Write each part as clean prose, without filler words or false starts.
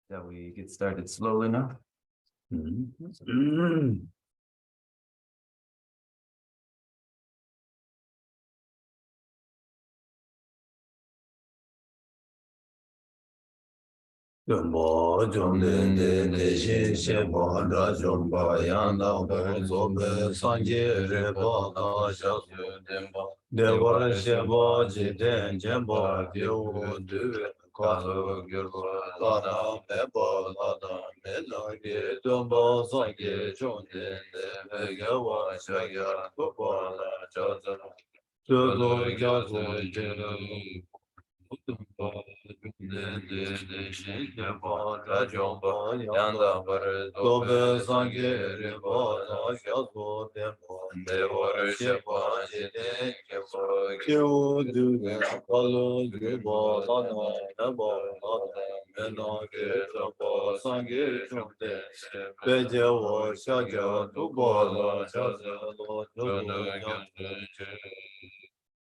Shall we get started slowly now? Jumbo, Jumden, Nishin, Shimbo, Jumbo, Yanda, Zobe, Sanji, Rebo, Shasu, Dembo, Devora, Shebo, Jiden, Jembo, Yu, Du, Kalu, Gurbo, Lada, Bebo, Lada, Melagi, Dumbo, Sangi, Jundin, Vegawa, Shagya, Popo, Chaza, Tudu, Jazu, Jinu.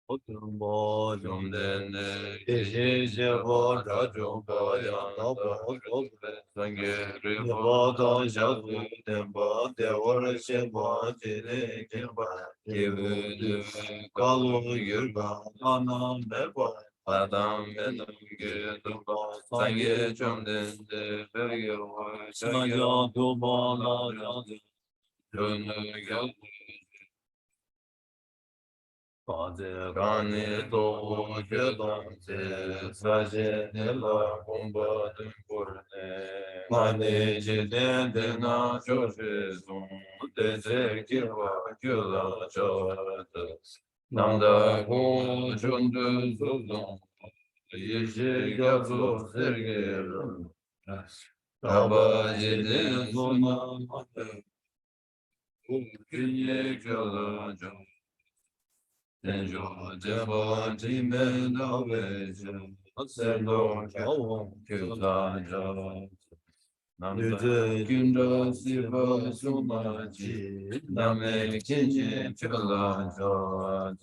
Otumbo jumdene ishe bo rajumbo yanabo zobe sange ribo don shazu tembo devor shebo jine jimba kivudu kalu yurba ana mebo adam menunge dumbo sange jumdene veryo shaya dumbo la jazu junu Rani to Jadonse Saje Nila Kumba Dumpurne Mani Jiden Dena Joshi Zun Deze Kirwa Kyula Chata Namda Hu Jundu Zuzun Yishi Gabzu Serge Rabba Jiden Zuna Ukiye Kyula Chata Tenjo Jebo Jime Naveje Sendo Kyawon Kyuta Java Namze Kyunda Siva Sumaji Name Kinji Chula Java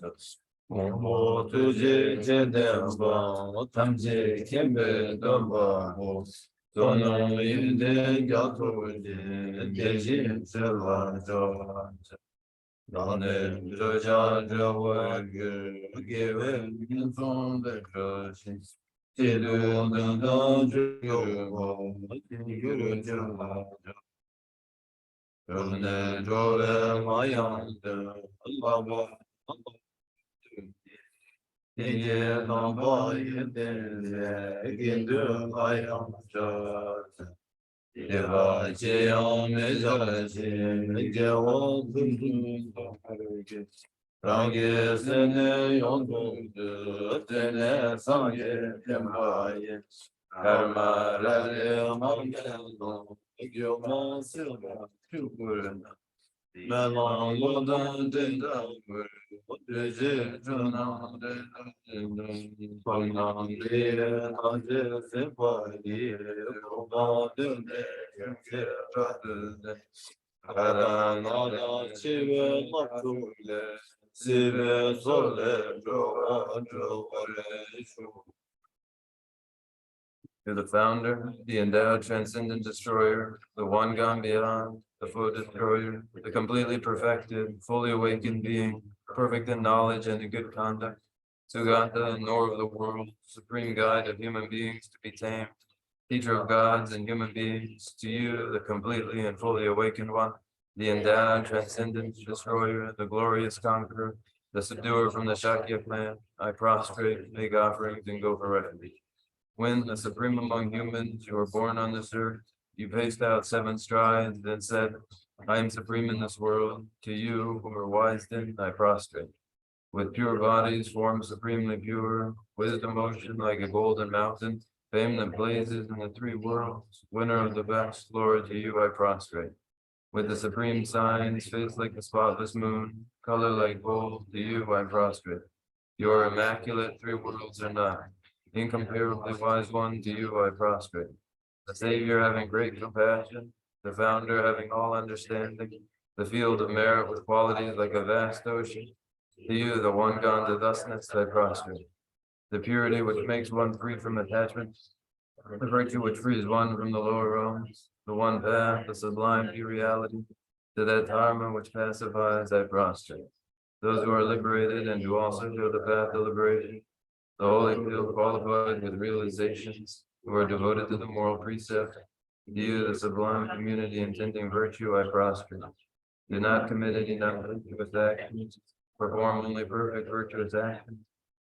Mumbo Tuje Jedemba Tamje Kembe Damba Sono Yinde Gyatuje Deji Chela Java Rane Joja Jawa Given from the Crushing Rangi sene yondu tene sange kemaye karma rale mangelo gyoma silva chukurna melan lodan denda deje jona denda pangam dire anje separi roba dende yemche rade Karanada chive makule sive zole To the founder, the endowed transcendent destroyer, the one gone beyond, the full destroyer, the completely perfected, fully awakened being, perfect in knowledge and in good conduct, Sugata, nor of the world, supreme guide of human beings to be tamed, teacher of gods and human beings, to you, the completely and fully awakened one, the endowed, transcendent destroyer, the glorious conqueror, the subduer from the Shakya clan, I prostrate, make offerings, and go for refuge. When, the supreme among humans, you were born on this earth, you paced out 7 strides, then said, I am supreme in this world. To you, who are wise then, I prostrate. With pure bodies, formed supremely pure, wisdom ocean like a golden mountain, fame that blazes in the 3 worlds, winner of the best, Lord, to you I prostrate. With the supreme signs, face like the spotless moon, color like gold, to you I prostrate. Your immaculate 3 worlds are not. Incomparably wise one, to you I prostrate. The Savior having great compassion, the Founder having all understanding, the field of merit with qualities like a vast ocean. To you, the one gone to thusness, I prostrate. The purity which makes one free from attachment, the virtue which frees one from the lower realms, the one path, the sublime pure reality, to that dharma which pacifies, I prostrate. Those who are liberated and who also feel the path of liberation, the holy field qualified with realizations, who are devoted to the moral precept, to you, the sublime community intending virtue, I prostrate. Do not commit any non-virtuous actions, perform only perfect virtuous actions,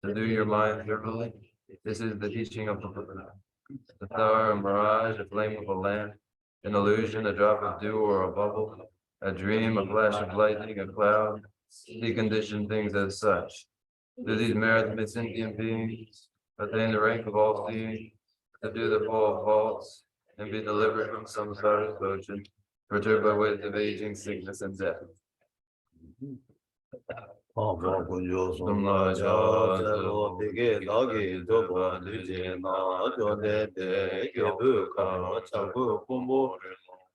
to do your mind thoroughly. This is the teaching of the Buddha. The star, a mirage, a flame of a lamp, an illusion, a drop of dew or a bubble, a dream, a flash of lightning, a cloud, deconditioned things as such. Do these merit sentient beings attain the rank of all seeing, to do the fall of faults, and be delivered from samsara's ocean, perturbed by waves of aging, sickness, and death?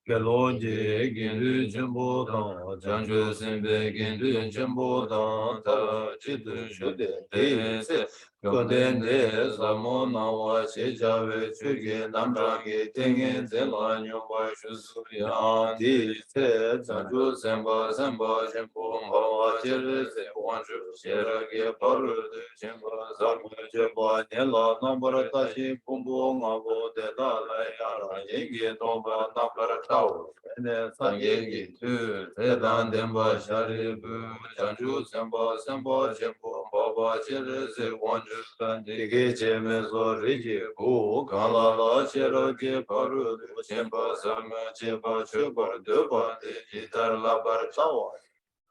Kelonje gindu jimbo dan, janju simbe gindu jimbo dan, ta chidu shude te se, kyoden de samo nawa che jave chuge namdrangi tengen zela nyomba shusu yan di se, janju semba semba jimbo mbawa chere se wanju, shera ge paru de jimba zarmu jeba nela nambara tashi pumbu ngabo de la la yara yenge tomba nambara tau ene sange tu tedan demba shari bu janju semba semba jembo baba chere se wanju dege cheme so rigi bu gala la chero ge paru jemba sama jeba chobar deba de jitar la bar tau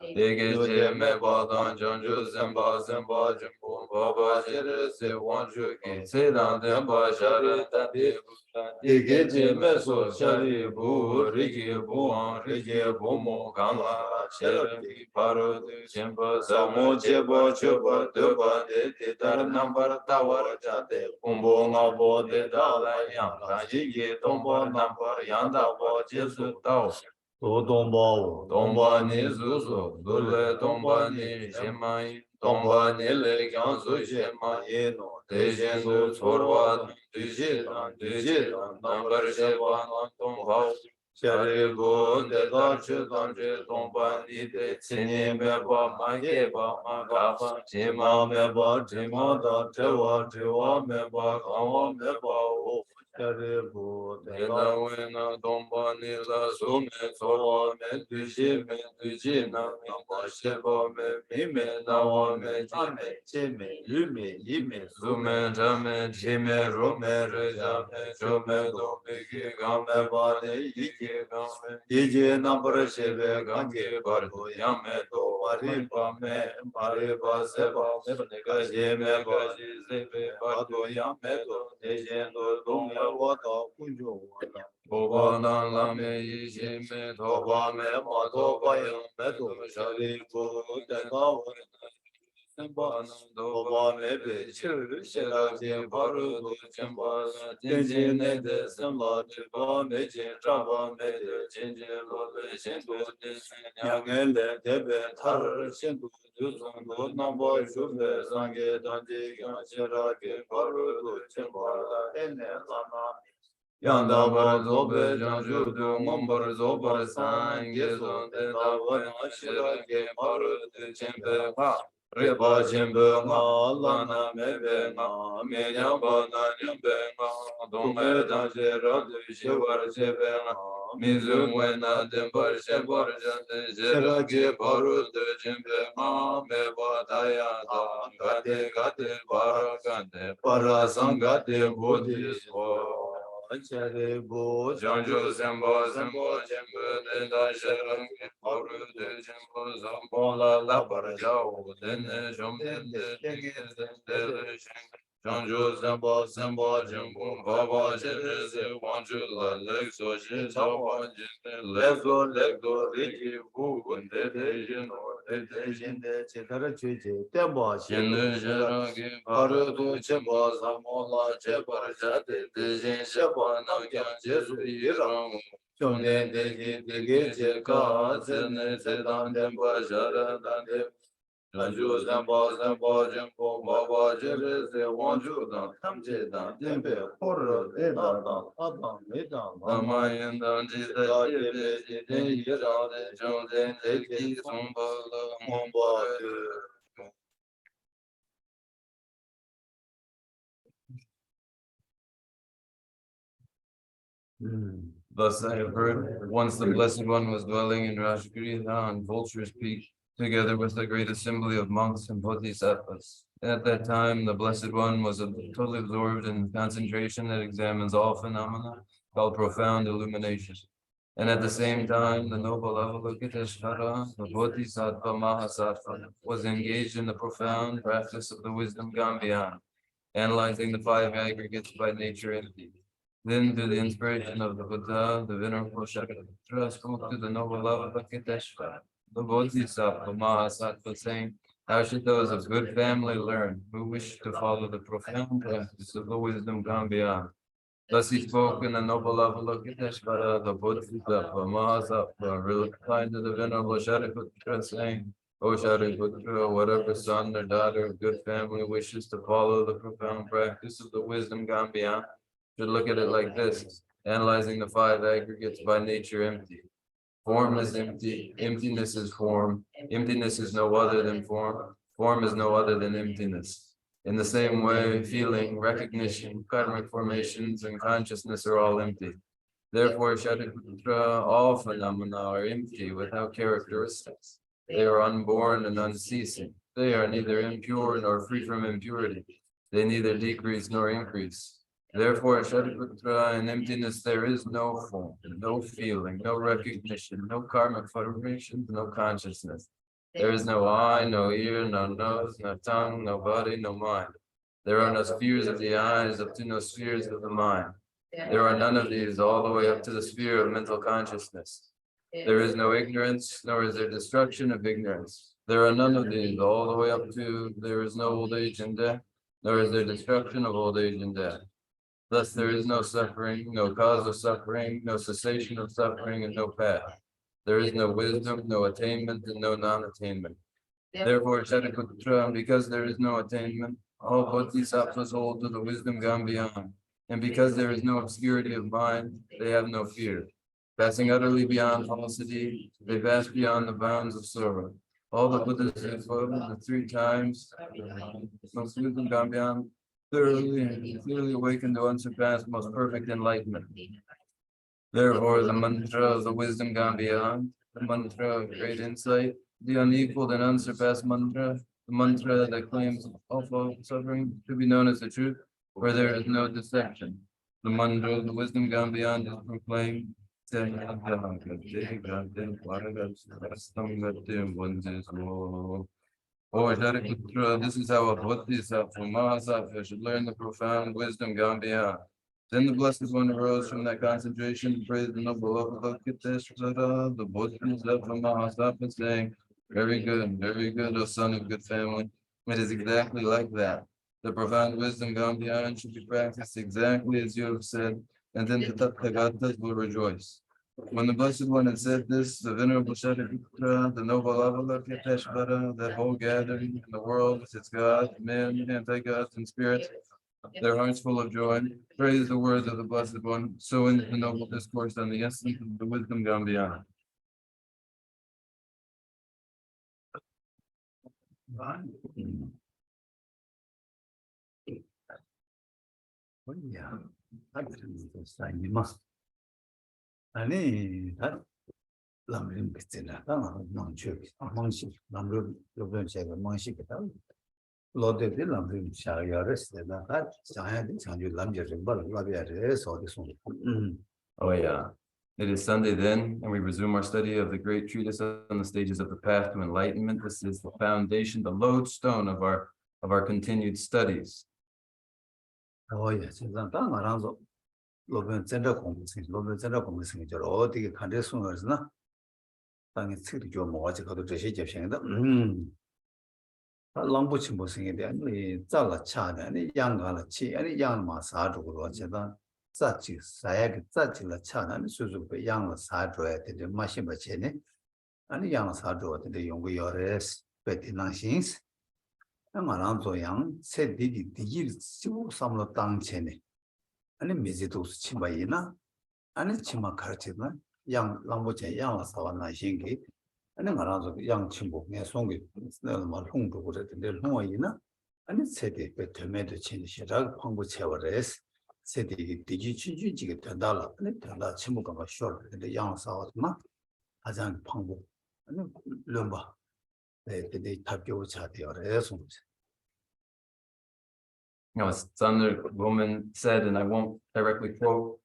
Dege cheme badan janju semba semba jembo baba chere se wanju ki sedan demba shari tati Dege cheme so shari bu rigi bu an rigi bu mo kanla sheri paru de chemba samo cheba choba deba de titar nambar tawar jate kumbo ngabo de dala yang ranji ye tombo nambar yanda bo jesu tau Tomba ni zuzu, dule tomba ni shemai, tomba ni le kyansu shemai no, tejen du chorwa duje dan, nambar sheba nan tomba, Sharibu de Dachu Danji Tomba Nide Chini Meba Mageba Magaba Jima Meba Jima Da Tewa Tewa Meba Kawa Meba O Sharibu de Dawina Tomba Nila Sume Sowa Me Duji Me Duji Na Meba Sheba Me Mime Nawa Me Jime Jime Yume Yime Sume Jame Jime Rume Rejame Jume Domi Game Bane Ike Game Ije Nambra Shebe Gange Bardo Yame Do Mariba Me Mariba Seba Nega Jeme Gaji Zebe Bardo Yame Do Nejendo Dumya Wata Kunjo Wata Boba Lame Yishime Toba Me Madoba Yame Do Shari Bo Teka Boba Mebe Chir Shiraji Baru Do Chimba Jinji Nede Simla Chiba Meji Chaba Mede Jinji Lobe Shindu Nyangele Debe Tar Shindu Duzun Do Namba Shube Zange Danji Shiragi Baru Do Chimba Ene Lama Yanda bar zobe janju du ngombar zobar san gezon de davar ashira ge bar de chembe ha reba chembe nga lana mebe nga me nyamba na nyambe nga dome danje rad shivar chebe nga mizum wena dembar shebar jande jera ge bar de chembe nga me badaya da gade gade bar gade para sangate bodhi so Achere bo janjo zembo zembo jembo de da sherang boru de jembo zambo la barjao de ne jomde de de sheng janjo zembo zembo jembo baba jere ze wanju la lek so je chawa jene lego riki bu de jeno de jende chekara chuje tembo shende jeragi baru do chembo zambo la chebar jate de jen sheba na kya jesu yiram chonde de ge je ka zene zedan demba jara dande Janju zemba zemba jempo baba jere ze wanju dan tamje dan dembe horro de dan adam me dan lamayin dan jide jide jide yira de jonde de ki somba la momba de Thus I have heard, once the Blessed One was dwelling in Rajgriha on Vulture's Peak, together with a great assembly of monks and bodhisattvas. At that time, the Blessed One was totally absorbed in concentration that examines all phenomena, called profound illumination. And at the same time, the noble Avalokiteshvara, the Bodhisattva Mahasattva, was engaged in the profound practice of the wisdom Gambhyan, analyzing the five aggregates by nature empty. Then, through the inspiration of the Buddha, the Venerable Shakatatra spoke to the noble Avalokiteshvara, the Bodhisattva Mahasattva, saying, how should those of good family learn who wish to follow the profound practice of the wisdom Gambhyan? Thus he spoke in the noble Avalokiteshvara, the Bodhisattva Mahasattva, replied to the Venerable Shariputra, saying, O Shariputra, whatever son or daughter of good family wishes to follow the profound practice of the wisdom Gambhyan should look at it like this, analyzing the five aggregates by nature empty. Form is empty, emptiness is form, emptiness is no other than form, form is no other than emptiness. In the same way, feeling, recognition, karmic formations, and consciousness are all empty. Therefore, Shariputra, all phenomena are empty without characteristics. They are unborn and unceasing. They are neither impure nor free from impurity. They neither decrease nor increase. Therefore, Shariputra, in emptiness there is no form, no feeling, no recognition, no karmic formations, no consciousness. There is no eye, no ear, no nose, no tongue, no body, no mind. There are no spheres of the eyes up to no spheres of the mind. There are none of these all the way up to the sphere of mental consciousness. There is no ignorance, nor is there destruction of ignorance. There are none of these all the way up to there is no old age and death, nor is there destruction of old age and death. Thus there is no suffering, no cause of suffering, no cessation of suffering, and no path. There is no wisdom, no attainment, and no non-attainment. Therefore, Shariputra, because there is no attainment, all bodhisattvas hold to the wisdom Gambhyan. And because there is no obscurity of mind, they have no fear. Passing utterly beyond falsity, they pass beyond the bounds of sorrow. All the Buddhas have quoted the 3 times, most wisdom gone beyond, thoroughly and clearly awakened to unsurpassed, most perfect enlightenment. Therefore, the mantra of the wisdom gone beyond, the mantra of great insight, the unequaled and unsurpassed mantra, the mantra that claims all suffering to be known as the truth, where there is no deception. The mantra of the wisdom gone beyond is proclaimed. Oh, Shariputra, this is how a Bodhisattva, Mahasattva should learn the profound wisdom gone beyond. Then the Blessed One arose from that concentration and praised the noble Avalokiteshvara, the Bodhisattva Mahasattva, saying, very good, O son of good family. It is exactly like that. The profound wisdom gone beyond should be practiced exactly as you have said, and then the Tathagatas will rejoice. When the Blessed One had said this, the Venerable Shariputra, the noble Avalokiteshvara, that whole gathering in the world with its gods, men, anti-gods, and spirits, their hearts full of joy, praise the words of the Blessed One, so in the noble discourse on the essence of the wisdom gone beyond. 아니, 람림 그때나 망치 로변 제가 망치겠다. 로데들 람림 샤야르스나 자야디 장주 람제를 라비아레스 어디서. Oh yeah. It is Sunday then, and we resume our study of the Great Treatise on the stages of the path to enlightenment. This is the foundation, the lodestone of our continued studies. 예, 진짜 딱 말아서 로변 센터 공부생 저 어디게 간데 숨어서나 땅에 틀이 좀 뭐지 가도 저시 접생다. 랑부치 무슨에 대한 이 잘라 차네 아니 양가라 치 아니 양마 사주고 제가 자치 사야게 자치라 차나는 수수배 양을 사줘야 되는데 마시 버체네 아니 양을 사줘야 되는데 용구 요레스 베티낭신스 아마랑 조양 세디디 디질 시고 삼로 땅체네 아니 미지도스 치바이나 아니 치마 가르치나 양 랑부체 양을 사와나 신기 아니 말아서 양 친구 내 송기 내가 말 홍도 그랬는데 홍어이나 아니 세디 베테메도 친시라 광고 채워레스 세디 디지치지게 된다라 아니 된다 친구가 막 쇼 근데 양 사와나 가장 방법 아니 lumba 네 답교 차대어레스 As Thunder Woman said, and I won't directly quote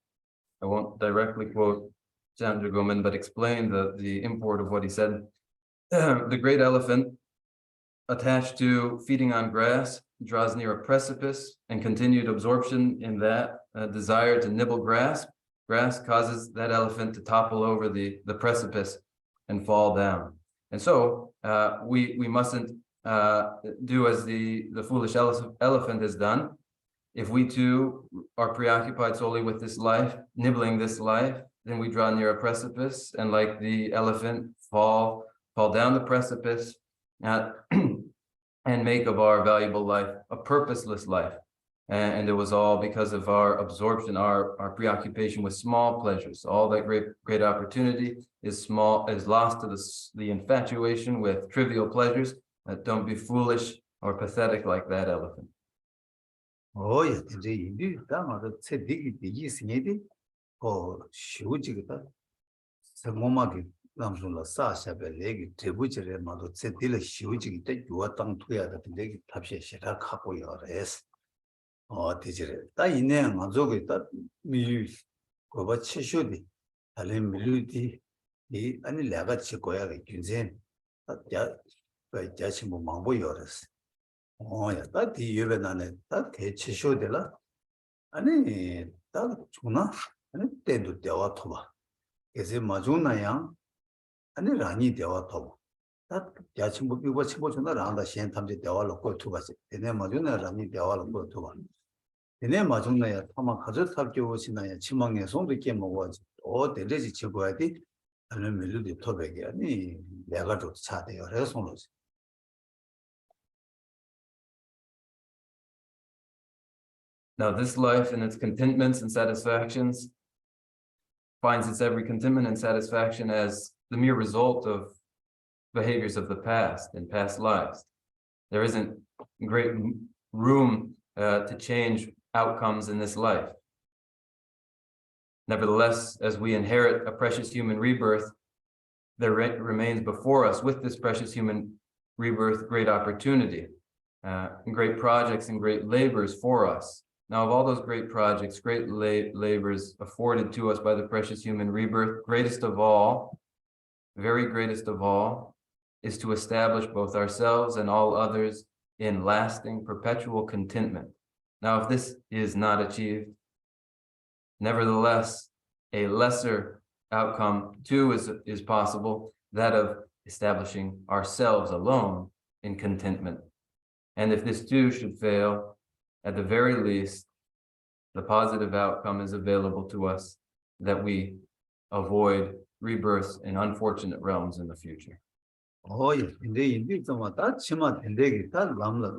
Chandra Goman, but explain the import of what he said. The great elephant, attached to feeding on grass, draws near a precipice, and continued absorption in that desire to nibble grass causes that elephant to topple over the precipice and fall down. And so we mustn't do as the foolish elephant has done. If we too are preoccupied solely with this life, nibbling this life, then we draw near a precipice, and like the elephant, fall down the precipice and make of our valuable life a purposeless life. And it was all because of our absorption, our preoccupation with small pleasures. All that great opportunity is lost to the infatuation with trivial pleasures. Don't be foolish or pathetic like that elephant. Oh, yeah, indeed. 세디기 디지스니디 쉬우지겠다. 성모마게 남술라 사샤벨레기 대부지레 마도 세딜 쉬우지기 때 유아 땅 투야다 근데 답시 시작하고요. 레스 디지레 다 이내 가족이 다 미유 고바 치슈디 달린 밀루디 이 아니 내가 치고야 균센 야 자신 뭐 망보여레스 야 다디 유베나네 다 대치쇼데라 아니 다 주나 아니 때도 대화 토바 그래서 마주나야 아니 라니 대화 토바 다 야친 뭐 비고 치고 주나 라다 시엔 탐지 대화로 거 투바지 얘네 마주나 라니 대화로 거 투바 얘네 마주나야 타마 가져 탑교 오시나야 치망에 손도 깨 먹어지 대레지 치고야 돼 아니 밀루디 토백이 아니 내가 좀 차대요 그래서 손으로지 Now, this life and its contentments and satisfactions finds its every contentment and satisfaction as the mere result of behaviors of the past and past lives. There isn't great room to change outcomes in this life. Nevertheless, as we inherit a precious human rebirth, there remains before us with this precious human rebirth great opportunity, great projects and great labors for us. Now, of all those great projects, great labors afforded to us by the precious human rebirth, greatest of all, very greatest of all, is to establish both ourselves and all others in lasting, perpetual contentment. Now, if this is not achieved, nevertheless, a lesser outcome too is possible, that of establishing ourselves alone in contentment. And if this too should fail, at the very least, the positive outcome is available to us, that we avoid rebirths in unfortunate realms in the future. 근데 인디 좀 왔다 치마 된대기 딸 남라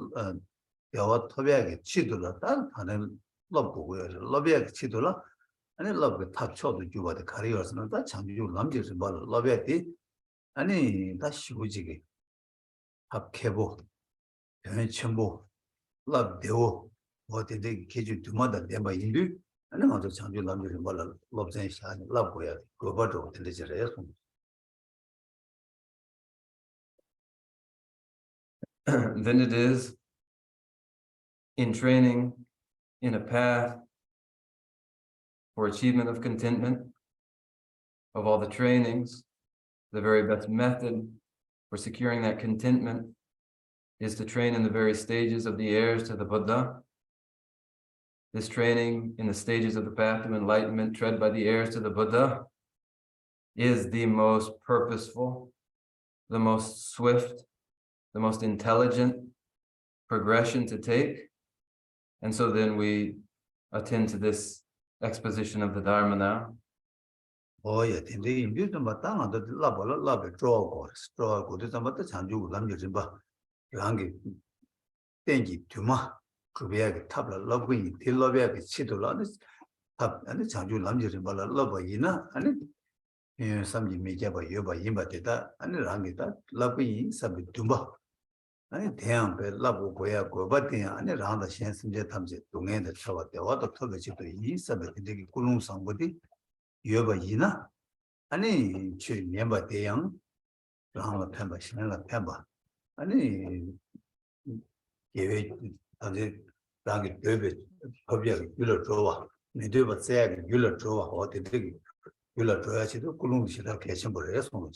대화 토비하게 치도라 딸 하는 러보고요. 러비하게 치도라 아니 러브 탑쳐도 주바데 가리어서는 다 장주 남지서 말 러비하디 아니 다 시고지게 합해보 변 첨보 러대오 어디데 계주 두마다 내가 인디 아니 먼저 장주 남지서 말 러브전 샤니 러보야 그거도 들리지래요. Then it is in training in a path for achievement of contentment, of all the trainings, the very best method for securing that contentment is to train in the very stages of the heirs to the Buddha. This training in the stages of the path to enlightenment tread by the heirs to the Buddha is the most purposeful, the most swift, the most intelligent progression to take. And so then we attend to this exposition of the Dharma now. 예, 근데 인디도 마땅하다 라발라베 쪼고 그래서 맞다 장주 남겨진 봐. 그한게 땡기 두마 그베야게 탑라 러브이 딜러베야게 치돌라네 탑 아니 장주 남겨진 봐 러버이나 아니 예 삼지 메자바 여바 임바데다 아니 랑게다 러브이 사비 두마 아니 대양배 러브 고야 고바데야 아니 랑다 신심제 탐제 동행의 처와데 와도 터베지도 이 사베 되게 꿀웅상보디 여바이나 아니 치 멤버 대양 라마 펜바 신라 펜바 아니 예외 아니 당게 되베 법이야 줄어 줘와 내대바 세야게 줄어 줘와 어디들이 줄어 줘야지도 꿀웅시다 계신 거래요 손을.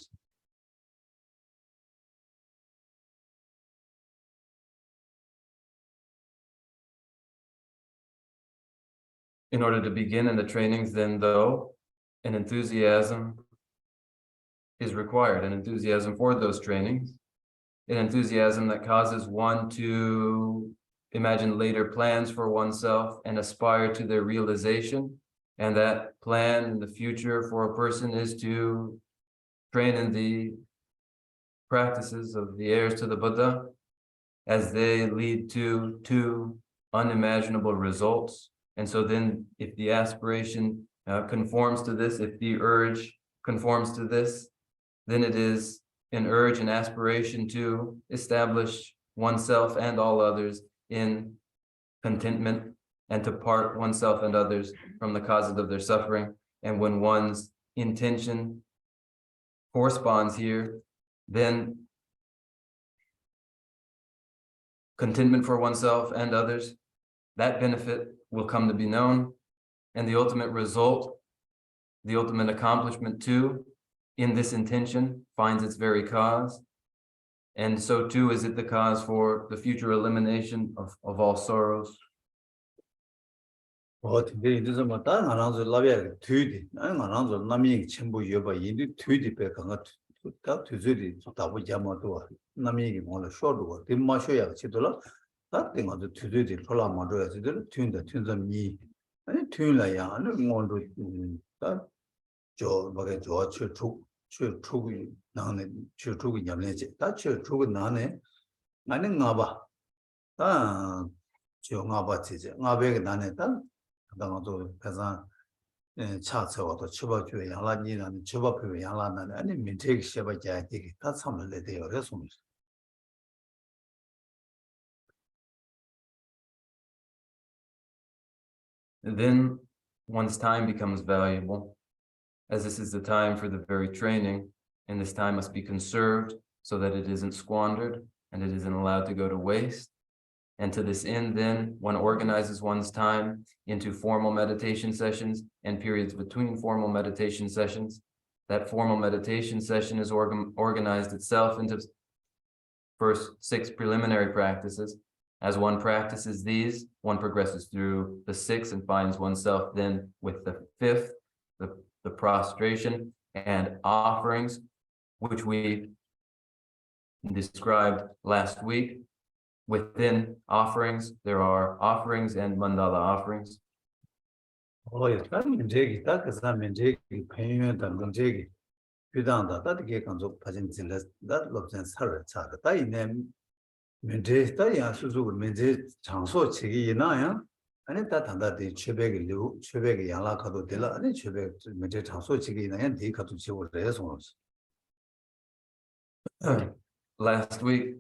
In order to begin in the trainings, then, though, an enthusiasm is required, an enthusiasm for those trainings, an enthusiasm that causes one to imagine later plans for oneself and aspire to their realization. And that plan in the future for a person is to train in the practices of the heirs to the Buddha as they lead to unimaginable results. And so then if the aspiration conforms to this, if the urge conforms to this, then it is an urge and aspiration to establish oneself and all others in contentment and to part oneself and others from the causes of their suffering. And when one's intention corresponds here, then contentment for oneself and others, that benefit will come to be known, and the ultimate result, the ultimate accomplishment too, in this intention finds its very cause. And so too is it the cause for the future elimination of all sorrows. 근데 이제서 맞다 나랑서 라비아 뒤디 나랑서 남이 전부 여바 이디 뒤디 배가가 다 뒤들이 다보 자마도 남이 뭐라 쇼도 dim마쇼야 치돌라 다 땡아도 뒤들이 콜라마도야 지들 튠다 미 아니 튠라야 아니 뭐도 다저 뭐게 저 추기 나네 추기 냠내지 다 추기 나네 나는 나봐 다저 나봐 지제 나베게 나네 다 당도 가서 차서도 추바주의 양라니는 추바표 양라는 아니 민택 셔바자 되게 다 참을래 돼요. 그래서 Then one's time becomes valuable, as this is the time for the very training, and this time must be conserved so that it isn't squandered and it isn't allowed to go to waste. And to this end, then, one organizes one's time into formal meditation sessions and periods between formal meditation sessions. That formal meditation session is organized itself into first 6 preliminary practices. As one practices these, one progresses through the 6 and finds oneself then with the 5th, the prostration and offerings, which we described last week. Within offerings, there are offerings and mandala offerings. 일단 문제기 딱 그사 문제기 편유다 문제기 비단다 따뜻하게 간접 파진 질레 다 롭전 살을 차다 따이네 문제 따야 수수고 문제 장소 책이 있나요? 아니 다 단다디 최백이 류 최백이 양락하도 될라 아니 최백 문제 장소 책이 있나요? 네 가도 지고 해서 Last week,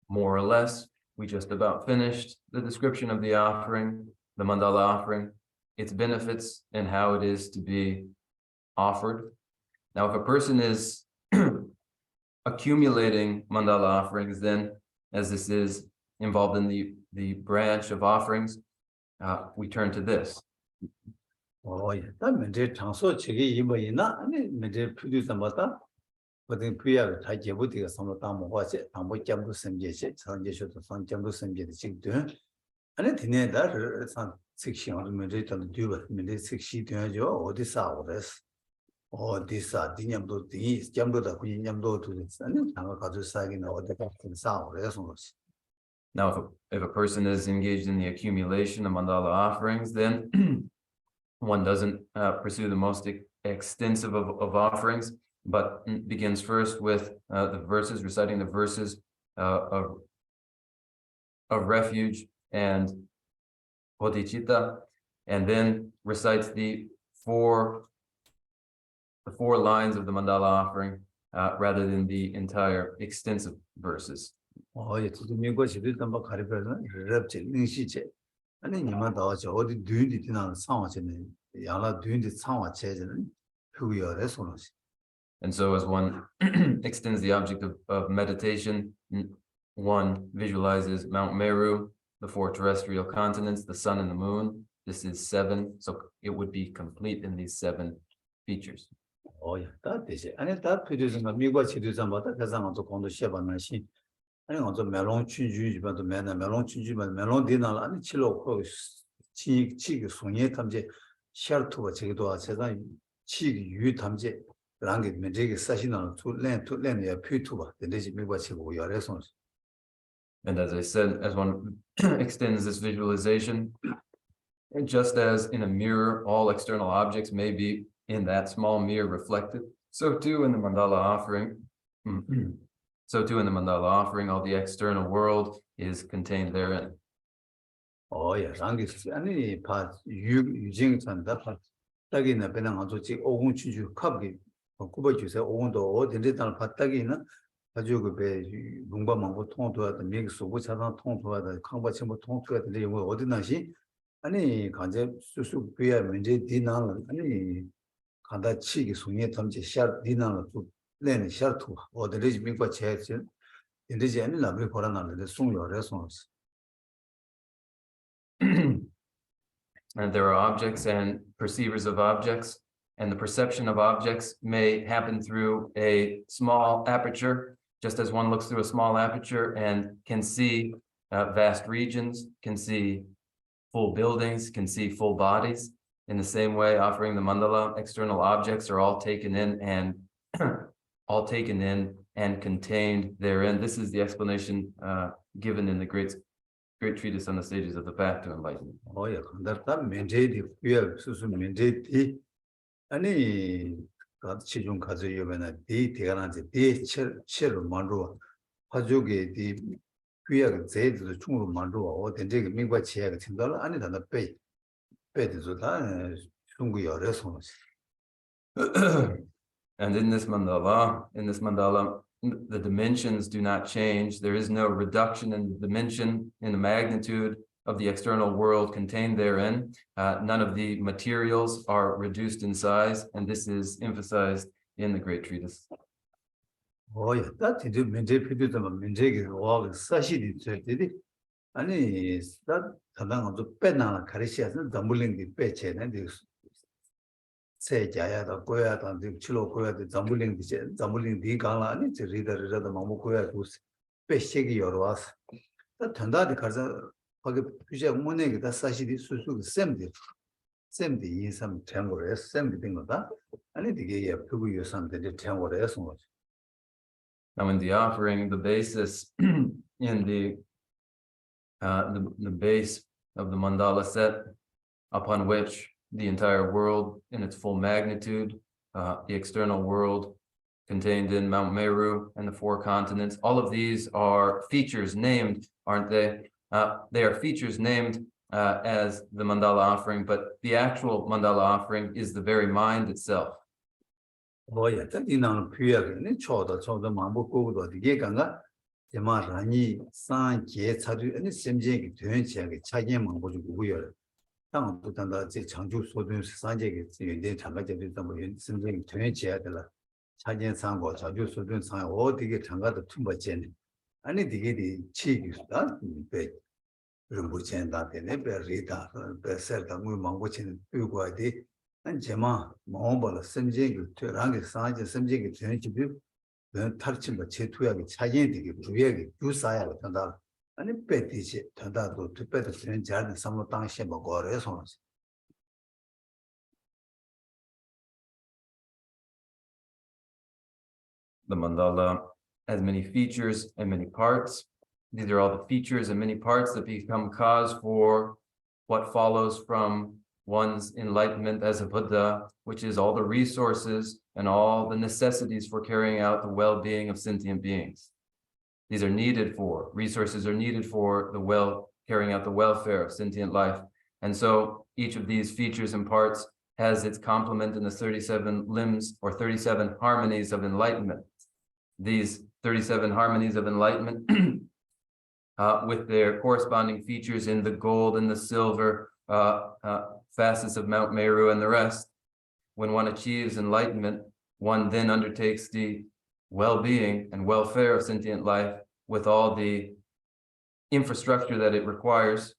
more or less, we just about finished the description of the offering, the mandala offering, its benefits, and how it is to be offered. Now, if a person is accumulating mandala offerings, then, as this is involved in the branch of offerings, we turn to this. 일단 문제 장소 책이 이뭐이나 아니 문제 표주자마다 어떤 부야를 다 제보되게 선로 다 먹어서 아무 점도 섬제시 선제셔도 선점도 섬제도 지금 아니 디네다를 산 섹션을 문제도 뒤버 문제 섹시 되죠 어디서 그래서 어디서 디냠도 디 점도다 군냠도 두지 아니 장가 가지고 사기는 어디가 큰사 그래서 Now, if a person is engaged in the accumulation of mandala offerings, then one doesn't pursue the most extensive of offerings, but begins first with the verses, reciting the verses of refuge and bodhicitta, and then recites the four lines of the mandala offering rather than the entire extensive verses. 지금 미국 시대도 뭐 가리벼는 럽지 능시제 아니 니만 나와서 어디 뒤인디 지나는 상황에는 양라 뒤인디 상황 제제는 그거여래 손으시. And so as one extends the object of meditation, one visualizes Mount Meru, the 4 terrestrial continents, the sun and the moon. This is 7, so it would be complete in these 7 features. 다 되지. 아니 다 표주는 미국 시대에서마다 가상도 공도 시험하나시. 아니 먼저 멜론 춘주지만도 멜론 춘주만 멜론 디나라 아니 칠로 치기 손에 탐제 샤르투가 제기도 세상 치기 유 탐제 랑게 문제게 사시나는 투렌야 퓨투바 데지 미국 치고 열에서. And as I said, as one extends this visualization, and just as in a mirror, all external objects may be in that small mirror reflected, so too in the mandala offering. So too in the mandala offering, all the external world is contained therein. 랑게 아니 파 유징산다 파 딱이나 배낭 아주지 오공 추주 컵기 꾸버 주세요. 오공도 어딘지 달 바닥이나 아주 그배 문과망고 통도하다 미국소고 차상 통도하다 강바침모 통도하다 이거 어디나시 아니 간제 수수 비야 문제 디나는 아니 간다 치기 손에 탐지 샤 디나는 또 내는 샤투 어디지 미국과 제지 인데지 아니 라브리 거라나는데 송요래서 And there are objects and perceivers of objects, and the perception of objects may happen through a small aperture, just as one looks through a small aperture and can see vast regions, can see full buildings, can see full bodies. In the same way, offering the mandala, external objects are all taken in and contained therein. This is the explanation given in the Great Treatise on the stages of the path to enlightenment. 간다다 menjedi kuya susu menjedi 아니 같이 좀 가져요면은 디 대가나지 디 체를 만들어 가족의 디 kuya 제도 충으로 만들어 어떤 게 민과 지혜가 된다 아니 단다 빼 빼도 다 둥구 열에 손을. And in this mandala, the dimensions do not change. There is no reduction in the dimension, in the magnitude of the external world contained therein. None of the materials are reduced in size, and this is emphasized in the Great Treatise. 야, 나 진짜 문제 필요하다면 문제기 와 사실이 저들이 아니 나 단단 좀 빼나 가르치야서 담블링이 빼체네. 세자야다 고야다 칠로 고야다 담블링 디 강라 아니 저 리더르다 마모 고야 두스 빼시기 여러 와서 다 단다디 가서 거기 규제 문에게 다 사실이 수수 샘디 인삼 템고에 샘디 된 거다. 아니 이게 예 그거 요산데 템고에 선 Now, in the offering, the basis in the base of the mandala set, upon which the entire world in its full magnitude, the external world contained in Mount Meru and the 4 continents, all of these are features named, aren't they? They are features named as the mandala offering, but the actual mandala offering is the very mind itself. 뭐야, 이나는 표현이 초도 마음고 고고도 이게 간가 제마라니 산계 차주 아니 심지에 되는지하게 차게 마음고 고고요. 당도 단다 제 장주 소든 산계게 연대 장가제도 뭐 심지에 되는지야 되라. 차게 상고 장주 소든 상 어디게 장가도 tum버제네. 아니 되게 치기다. 배 그런 부채다 되네. 배리다. 배설다 뭐 마음고치는 의과디 제마 뭐벌 심지에 퇴랑의 사제 심지에 전치비 탈침과 제투약이 차이되게 부약이 유사야 된다. 아니 배디지 된다도 특별히 되는 자는 삼로 당시에 먹어래서 The mandala has many features and many parts. These are all the features and many parts that become cause for what follows from one's enlightenment as a Buddha, which is all the resources and all the necessities for carrying out the well-being of sentient beings. These are needed for, resources are needed for carrying out the welfare of sentient life. And so each of these features and parts has its complement in the 37 limbs or 37 harmonies of enlightenment. These 37 harmonies of enlightenment with their corresponding features in the gold and the silver facets of Mount Meru and the rest. When one achieves enlightenment, one then undertakes the well-being and welfare of sentient life with all the infrastructure that it requires.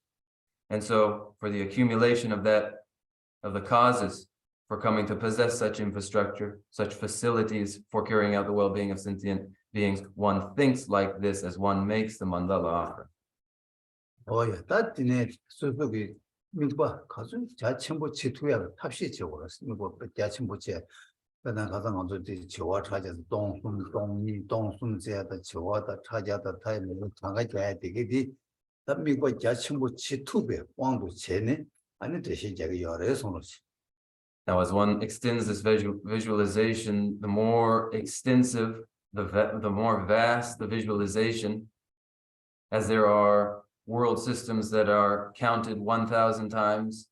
And so for the accumulation of the causes for coming to possess such infrastructure, such facilities for carrying out the well-being of sentient beings, one thinks like this as one makes the mandala offering. 야, 따지네 소속이 민과 가수 자첨부 지투야 탑시 지역으로 뭐 자첨부지 그다음 가장 먼저 지와 찾아서 동순제다 지와다 찾아다 타임을 장가져야 되겠지. 미국 자첨부 지투배 왕도 제네 아니 대신 제가 여러 손으로지. Now, as one extends this visualization, the more extensive, the more vast the visualization, as there are world systems that are counted 1,000 times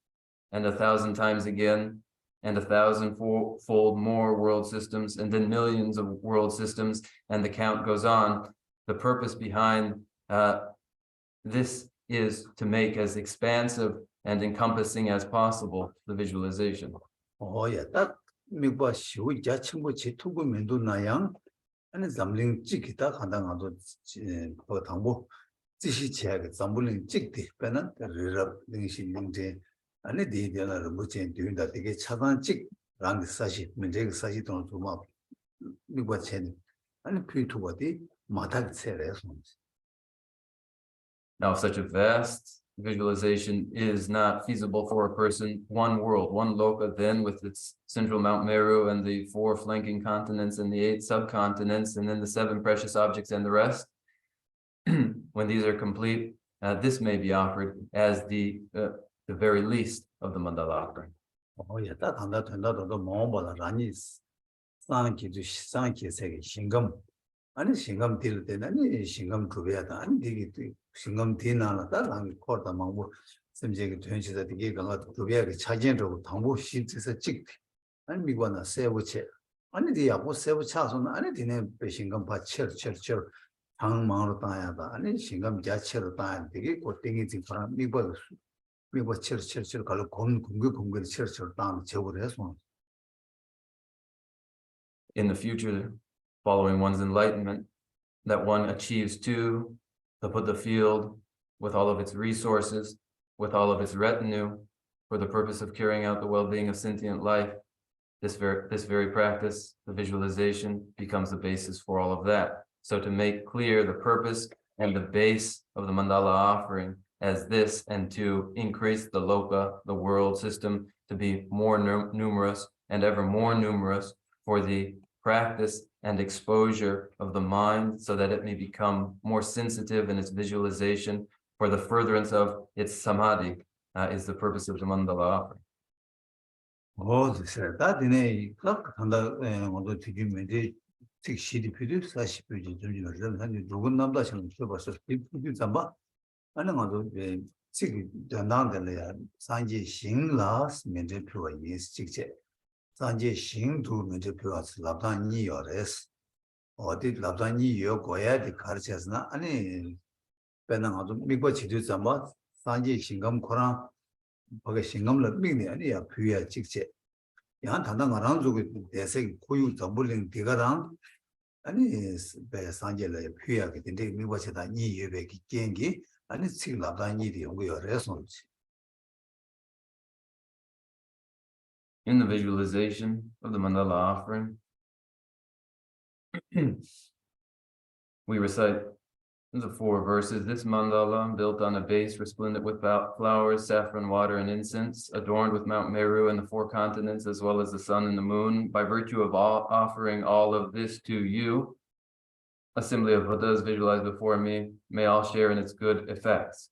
and 1,000 times again, and 1,000-fold more world systems, and then millions of world systems, and the count goes on. The purpose behind this is to make as expansive and encompassing as possible the visualization. 야, 딱 미국 시위 자첨부 지투고 면도 나양 아니 잠링 찍기다 간다가도 그 당부 지시체하게 잠불링 찍대 빼는 르럽 능신능제 아니 디디나를 무진 뒤인다 되게 차단 찍랑 사실 문제가 사실 돈 주마 미국 chen 아니 피투버디 마닥 체레스. Now, such a vast visualization is not feasible for a person, one world, one loka, then with its central Mount Meru and the 4 flanking continents and the 8 subcontinents, and then the 7 precious objects and the rest. When these are complete, this may be offered as the very least of the mandala offering. 야, 딱 한다 된다도 뭐보다 라니 상기도 상기 세계 신금 아니 신금 딜 때는 아니 신금 구배하다 아니 되게 신금 디나나 다랑 코다 뭐 쌤제기 전시다 되게 강가 도비하게 차진으로 당부 시트에서 찍대. 아니 미관나 세부체. 아니 디야고 세부 차선 아니 디네 배신감 받쳐 당망으로 따야다. 아니 신감 자체로 따야 되게 고땡이 지퍼라 미관 미관 가로 공개 따는 제고를 해서 In the future, following one's enlightenment, that one achieves to put the field with all of its resources, with all of its retinue, for the purpose of carrying out the well-being of sentient life. This very practice, the visualization, becomes the basis for all of that. So to make clear the purpose and the base of the mandala offering as this, and to increase the loka, the world system, to be more numerous and ever more numerous for the practice and exposure of the mind, so that it may become more sensitive in its visualization for the furtherance of its samadhi, is the purpose of the mandala offering. 됐어요. 다 되네. 딱 한다. 모두 뒤집면데 특시디 필요 40페이지 정도는 한 누군 남다시는 써봤어. 필요 잠바. 아니 가도 지금 나한테는 산지 신라스 면제 표가 있지 직제. 산지 신도 면제 표가 랍단이 요레스. 어디 랍단이 요 고야디 가르쳐서나 아니 배는 가도 미국 지도 잠바 산지 신감 코랑 거기 신감을 믿네 아니야 표야 직제. 야 단단 가랑 쪽에 대세 고유 정불링 대가랑 아니 배 산제를 표야게 된데 미국에다 이 예배기 gen기 아니 지금라단 일이 연구여래서 In the visualization of the mandala offering, we recite the 4 verses. This mandala, built on a base resplendent with flowers, saffron water, and incense, adorned with Mount Meru and the 4 continents, as well as the sun and the moon, by virtue of offering all of this to you, assembly of Buddhas visualized before me, may all share in its good effects.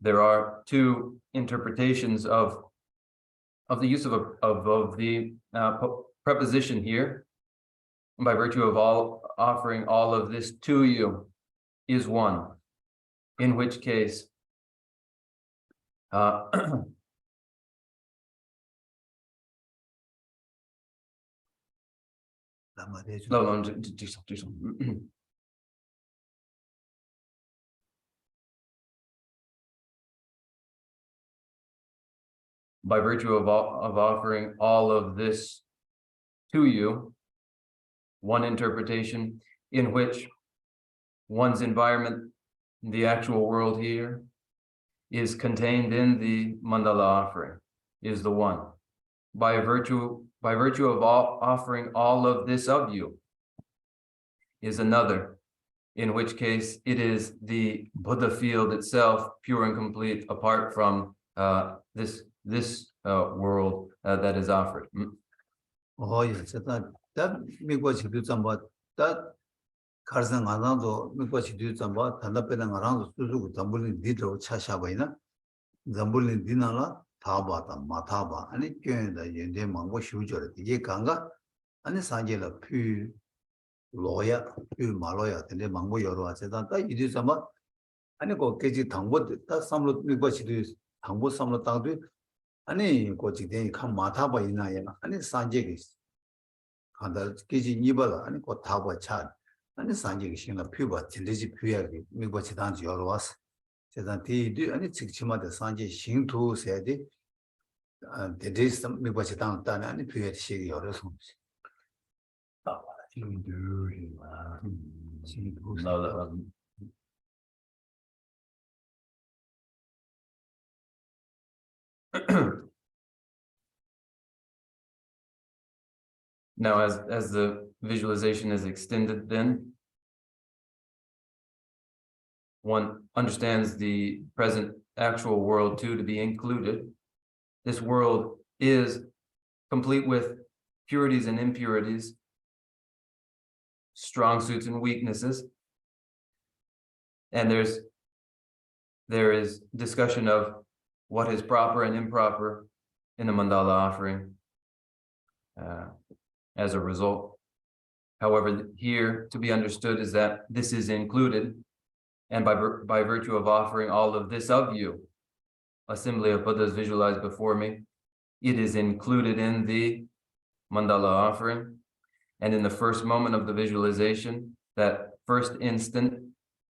There are 2 interpretations of the use of the preposition here. By virtue of offering all of this to you is 1, in which case by virtue of offering all of this to you, 1 interpretation in which one's environment, the actual world here, is contained in the mandala offering, is the 1. By virtue of offering all of this of you is another, in which case it is the Buddha field itself, pure and complete, apart from this world that is offered. yes, that 미국 지도 잠바 that 가르상 안나도 미국 지도 잠바 단답배는 안나도 수수고 담불린 니도 차샤바이나 담불린 니나라 타바다 마타바 아니 교회다 연대 망고 쉬우저래 이게 강가 아니 산제라 퓨 로야 퓨 말로야 근데 망고 여러 와세다 다 이디 잠바 아니 거 깨지 당보 다 삼로 미국 지도 당보 삼로 땅도 아니 고지대 칸 마타바 이나야나 아니 산제게 간다 깨지 니발아 아니 고 타바 차 아니 산제게 신나 퓨바 진대지 퓨야게 미국 지단지 여러 와서 제단 뒤뒤 아니 직치마다 산제 신투 세디 데데스 미국 지단 따네 아니 퓨야 시기 여러 손 Now, as the visualization is extended, then one understands the present actual world too to be included. This world is complete with purities and impurities, strong suits and weaknesses. And there is discussion of what is proper and improper in the mandala offering as a result. However, here to be understood is that this is included, And by virtue of offering all of this of you, assembly of Buddhas visualized before me, it is included in the mandala offering. And in the first moment of the visualization, that first instant,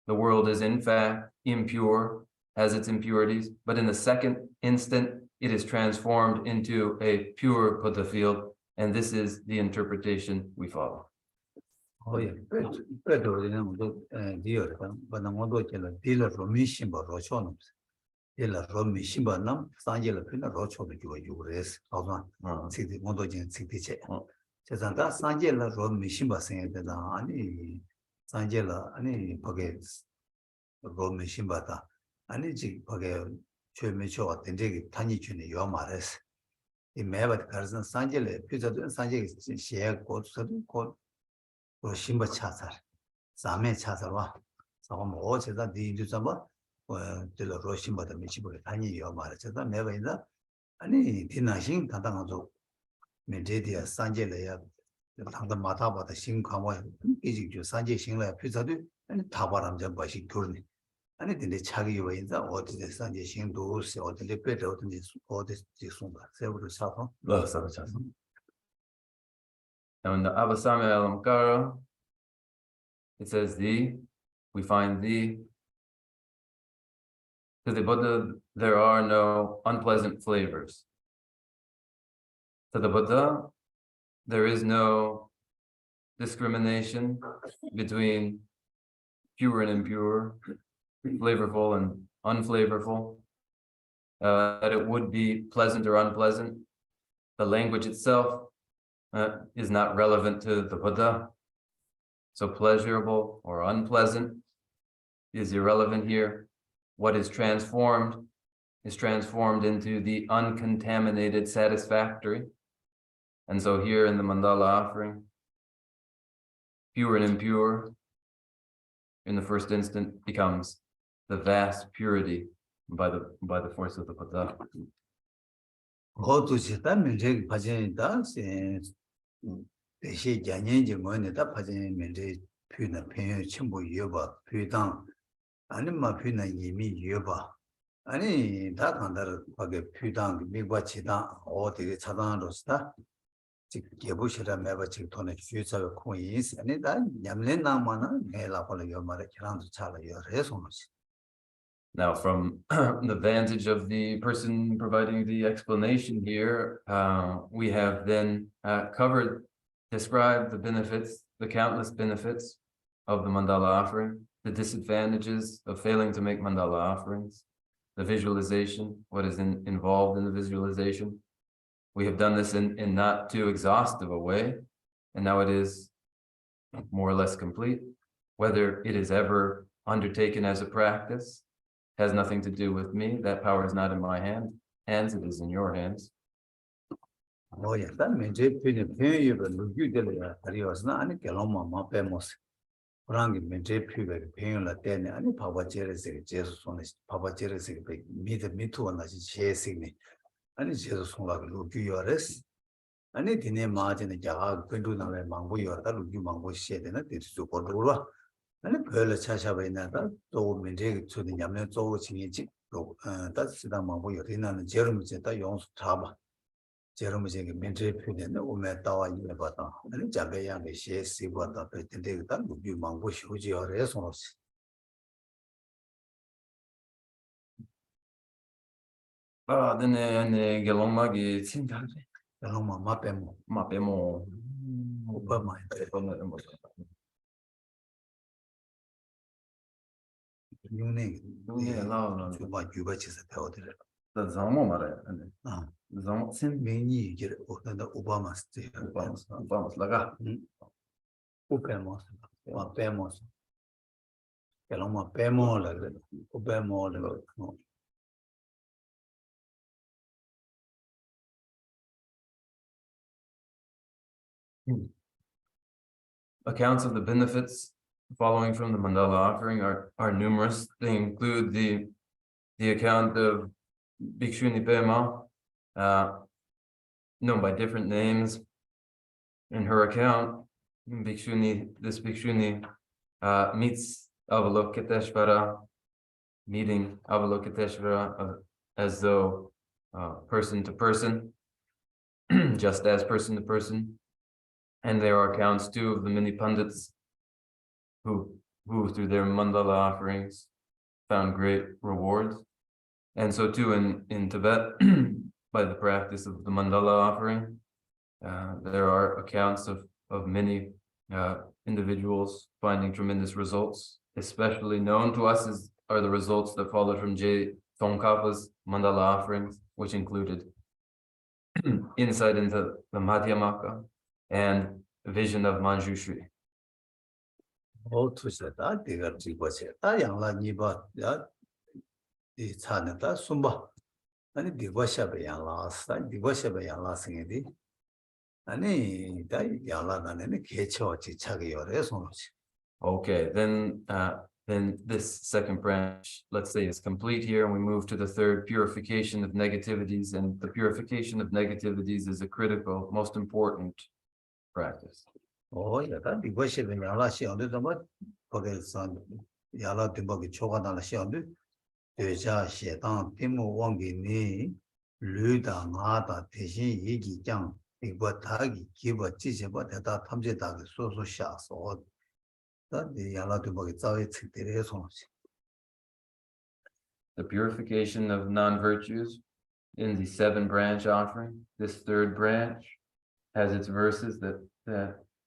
the world is in fact impure, has its impurities, but in the second instant, it is transformed into a pure Buddha field, and this is the interpretation we follow. Oh yeah, better than dear, but I'm going to deal of mission, but Rochon. Deal of mission, but now, Sanjela Pina Rocho, you raise, city, Montogin city check. Chazanda Sanjela Rom Mishimba saying that Ani Sanjela, Ani Pockets, Rom Mishimbata, Ani Jig Pocket, Chumicho, and Jig Tani Chuni, Yomares. In Mavat Carson Sanjela, Peter Sanjay, share code certain code. Shimba Chasar, Same Chasarwa, some watches that the Indusamba, till a Roshimba the Michibu, Tani Yomarachata, never in that. Any Tinashin, Tatanazo, Media, Sanjela, the Mataba, the Shin Kawa, Egypt, Sanjay Shinla, Pizadu, and Tabaram Jambashi Gurni. Anything the Chagi way in the or the Sanjay Shin doors or the Lepet or this Sumba, several Safa. Now in the Avasami Alamkara, it says we find to the Buddha, there are no unpleasant flavors. To the Buddha, there is no discrimination between pure and impure, flavorful and unflavorful, that it would be pleasant or unpleasant. The language itself is not relevant to the Buddha. So pleasurable or unpleasant is irrelevant here. What is transformed into the uncontaminated satisfactory. And so here in the mandala offering, pure and impure, in the first instant becomes the vast purity by the force of the Buddha. Go to Sitan, Minjig Pajan dance, and the she Janyan, Moneta Pajan, Minjig, Puna, Pen, Chimbo Yuba, Pudan, Anima Puna Yimi Yuba. Any that under Page Pudan, Big Wachidan, or the Chadan Rosta, Yabushira Mavachik Tonic future queens, and it Yamlena Mana, Mela for your mother, Kiran to Chala, your resonance. Now, from the vantage of the person providing the explanation here, we have then described the benefits, the countless benefits of the mandala offering, the disadvantages of failing to make mandala offerings, the visualization, what is involved in the visualization. We have done this in not too exhaustive a way, and now it is more or less complete. Whether it is ever undertaken as a practice has nothing to do with me. That power is not in my hands, it is in your hands. Oh, yeah, that means if you pay you, but you did it, was not any Kaloma Mapemos. Rangi Mentre Puber, paying la ten, and Papa Jersey, Jesus on his Papa Jersey, me too, and that's chasing me. And it's Jesus on like Luguyores. And it in a margin, a jog, Penduna Mango, or that Lugu Mango shed, and it is to Cordova. And a girl Chasha Venata, told me to the Yaman, so that's the Mango, and Jeremy Zeta Yons Taba. Jeremy Mentre Puden, Umetawa Yabata, and Jabeyan, the Shea Sibata, pretending that would be Mango Shuji or Resonance. Then Geloma gets in Kaloma Mapemo, Mapemo. Obama. Unique, No. what you bet is a powder. The Zamo Mare, and Zamo Sim Many get the Obama state. Vamos Laga. Upemos, Mapemos. Kaloma Pemo, Obama. Accounts of the benefits following from the mandala offering are numerous. They include the account of Bhikshuni Pema, known by different names. In her account, this Bhikshuni meets Avalokiteshvara, meeting Avalokiteshvara as though person to person, just as person to person. And there are accounts too of the many pundits who through their mandala offerings found great rewards. And so too in Tibet, by the practice of the mandala offering, there are accounts of many individuals finding tremendous results. Especially known to us are the results that followed from J. Tsongkhapa's mandala offerings, which included insight into the Madhyamaka and vision of Manjushri. 투자다 대가 지고세 다 양라 니바 이 차는다 숨바 아니 디바샤베 양라스다 디바샤베 양라스게디 아니 다 양라나네 개처 지차게 요래 손오지. Okay, then this second branch, let's say, is complete here, and we move to the third, purification of negativities. And the purification of negativities is a critical, most important practice. 약간 디바샤베 양라시온데 뭐 거기서 양라 디바기 초가나라 시온데 되자 시당 팀무 원기니 류다 나다 대신 얘기장 이거 다기 기버 지제버 대다 탐제다가 소소샤서 다 양라 디바기 자외 측들의 손오지. The purification of non-virtues in the 7-branch offering. This third branch has its verses that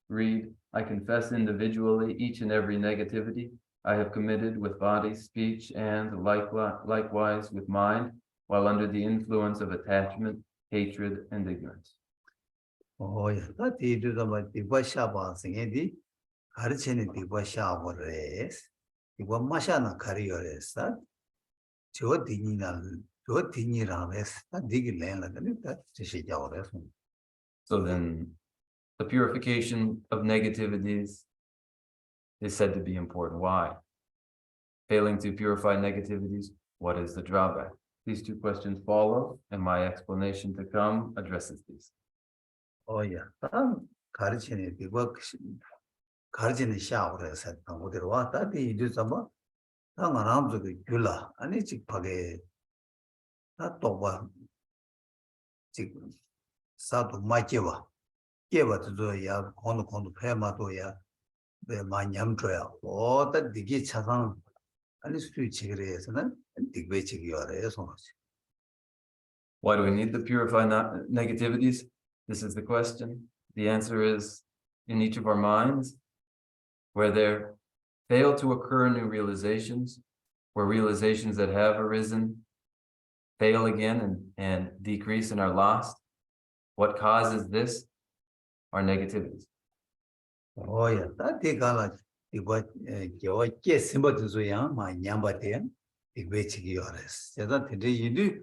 read, I confess individually each and every negativity I have committed with body, speech, and likewise with mind, while under the influence of attachment, hatred, and ignorance. 다 디도가 뭐 디바샤바 생에디 가르치는 디바샤버레스 이거 마샤나 가리어레스 저 디니라레스 다 디기 렌라더니 다 지시자오레스. So then, the purification of negativities is said to be important. Why? Failing to purify negativities, what is the drawback? These two questions follow, and my explanation to come addresses these. 다 가르치는 디바 가르치는 샤오레스 어디로 왔다 디도가 뭐 당아람도 귤라 아니 직파게 다 또봐 지금 사도 마이케와 깨버도야 kondu 페마도야 내 마냠줘야 어다 디기 차상 아니 수치그래서는 디베치기요래 손오지. Why do we need to purify negativities? This is the question. The answer is, in each of our minds, where there fail to occur new realizations, where realizations that have arisen fail again and decrease and are lost. What causes this are negativities. 다 디가라 이거 겨와 깨심버도야 마냠바데 디베치기요래스. 제가 디디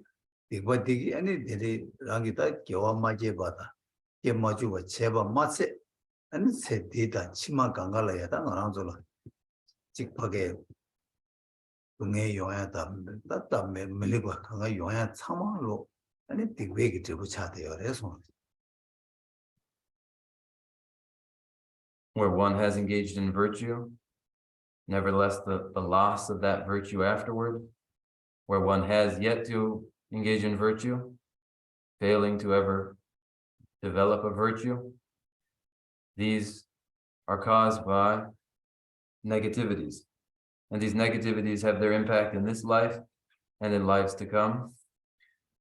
이거 디기 아니 디디 랑기다 겨와 마제바다. 깨마주와 제바 마세 아니 세디다 치마 강갈라야다 나랑절로 직파게 동해 용야다 나다 밀리고 강가 용야 참말로 아니 디베기 드부차대요. 그래서 where one has engaged in virtue, nevertheless the loss of that virtue afterward, where one has yet to engage in virtue, failing to ever develop a virtue, these are caused by negativities. And these negativities have their impact in this life and in lives to come,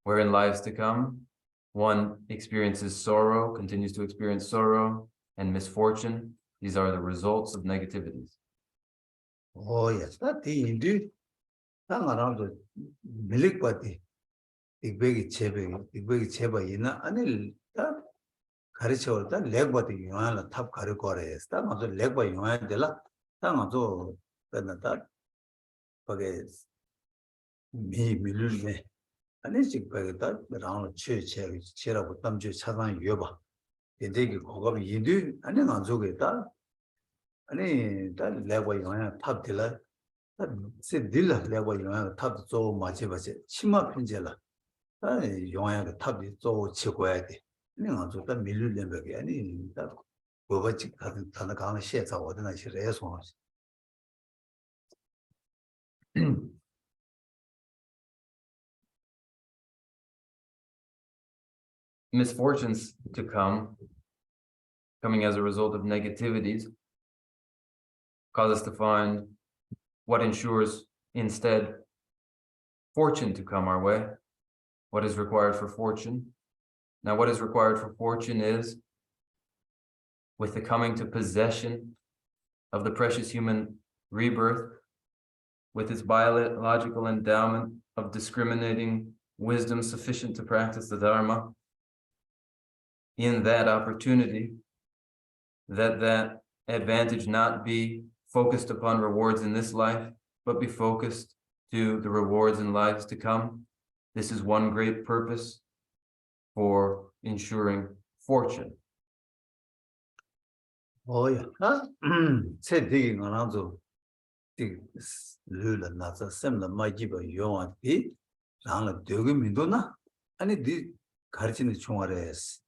where in lives to come, one experiences sorrow, continues to experience sorrow and misfortune. These are the results of negativities. 다 디인디 당아람도 밀릭바디 디베기 제베 있나 아니 다 가르쳐다 렉바디 용하나 탑 가르거래스 다 먼저 렉바 용하는데라 당아도 끝났다 거기 밀르네 아니 직배다 라운 최라고 담주 차상 여봐 근데 그거가 인도 아니 안 좋겠다 아니 다 렉바 용하나 탑들라 세딜라 렉바 용하나 탑 조 마치바지 치마 편제라 아니 용하나 탑이 조 치고야 돼 내가 저다 밀르는 아니 다 뭐가 직 다는 강의 시에서 어디나 시래서 misfortunes to coming as a result of negativities, cause us to find what ensures instead fortune to come our way. What is required for fortune? Now, what is required for fortune is, with the coming to possession of the precious human rebirth, with its biological endowment of discriminating wisdom sufficient to practice the Dharma, in that opportunity, that advantage not be focused upon rewards in this life, but be focused to the rewards in lives to come. This is one great purpose for ensuring fortune. Oh yeah, said digging on also dig lula nasa similar my giver you want it. Rana Duguminduna, and it did Karchin Chumares,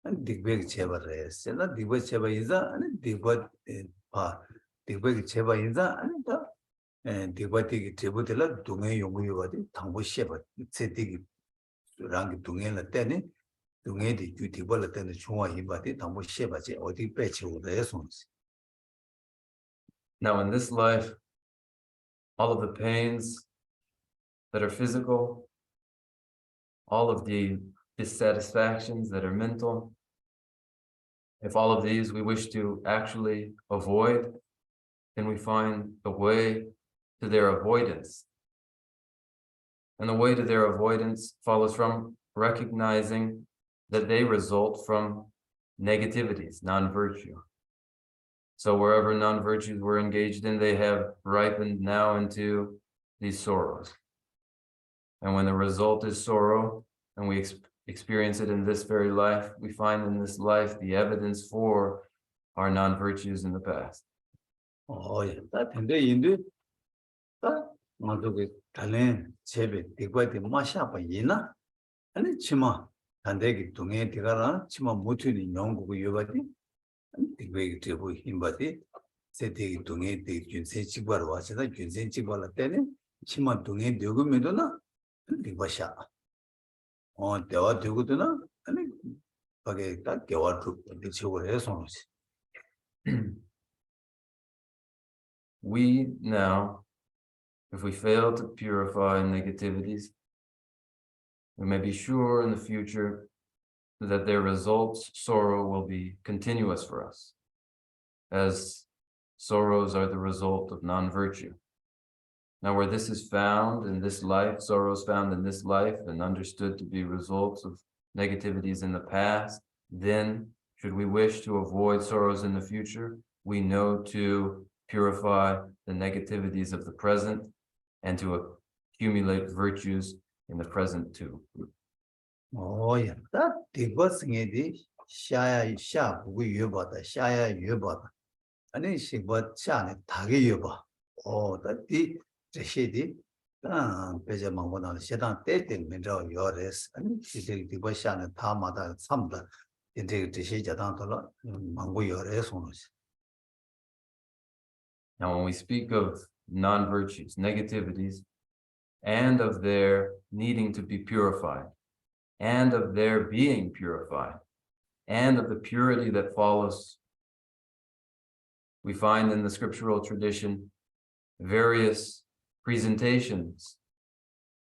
and dig big chevares, and not dig what cheva is, and dig what dig big cheva is, and dig what dig tributilla, Dunga Yumuyati, Tango Shepherd, said dig rank Dungela Tenny, Dungedi, Utibola Ten Chua Hibati, Tango Shepherd, or the patch of the essence. Now, in this life, all of the pains that are physical, all of the dissatisfactions that are mental, if all of these we wish to actually avoid, then we find the way to their avoidance. And the way to their avoidance follows from recognizing that they result from negativities, non-virtue. So wherever non-virtues were engaged in, they have ripened now into these sorrows. And when the result is sorrow, and we experience it in this very life, we find in this life the evidence for our non-virtues in the past. Oh yeah, that and they in the Talent, Chebe, the quite the Masha Payina, and it's Chima, and they get to me Tigara, Chima Mutu in Yongu Yubati, and the way to him, but it said they to me the Junse Chibar was that Junse Chibala Tene, Chima to me Dugu Meduna, and the Basha. On the other Duguduna, and forget that they are to the Chua. We now, if we fail to purify negativities, we may be sure in the future that their results, sorrow, will be continuous for us, as sorrows are the result of non-virtue. Now, where this is found in this life, sorrows found in this life and understood to be results of negativities in the past, then, should we wish to avoid sorrows in the future, we know to purify the negativities of the present and to accumulate virtues in the present too. Oh yeah, that the first thing is Shaya Sha, we Yubata, Shaya Yubata. And then she bought Shan Tagi Yuba. Oh, that the shady. Pejamon, Shetan dating Mindra Yores, and she did the Bashan and Tamada, Samda, into the Shijatan, Mangu Yores. Now, when we speak of non-virtues, negativities, and of their needing to be purified, and of their being purified, and of the purity that follows, we find in the scriptural tradition various presentations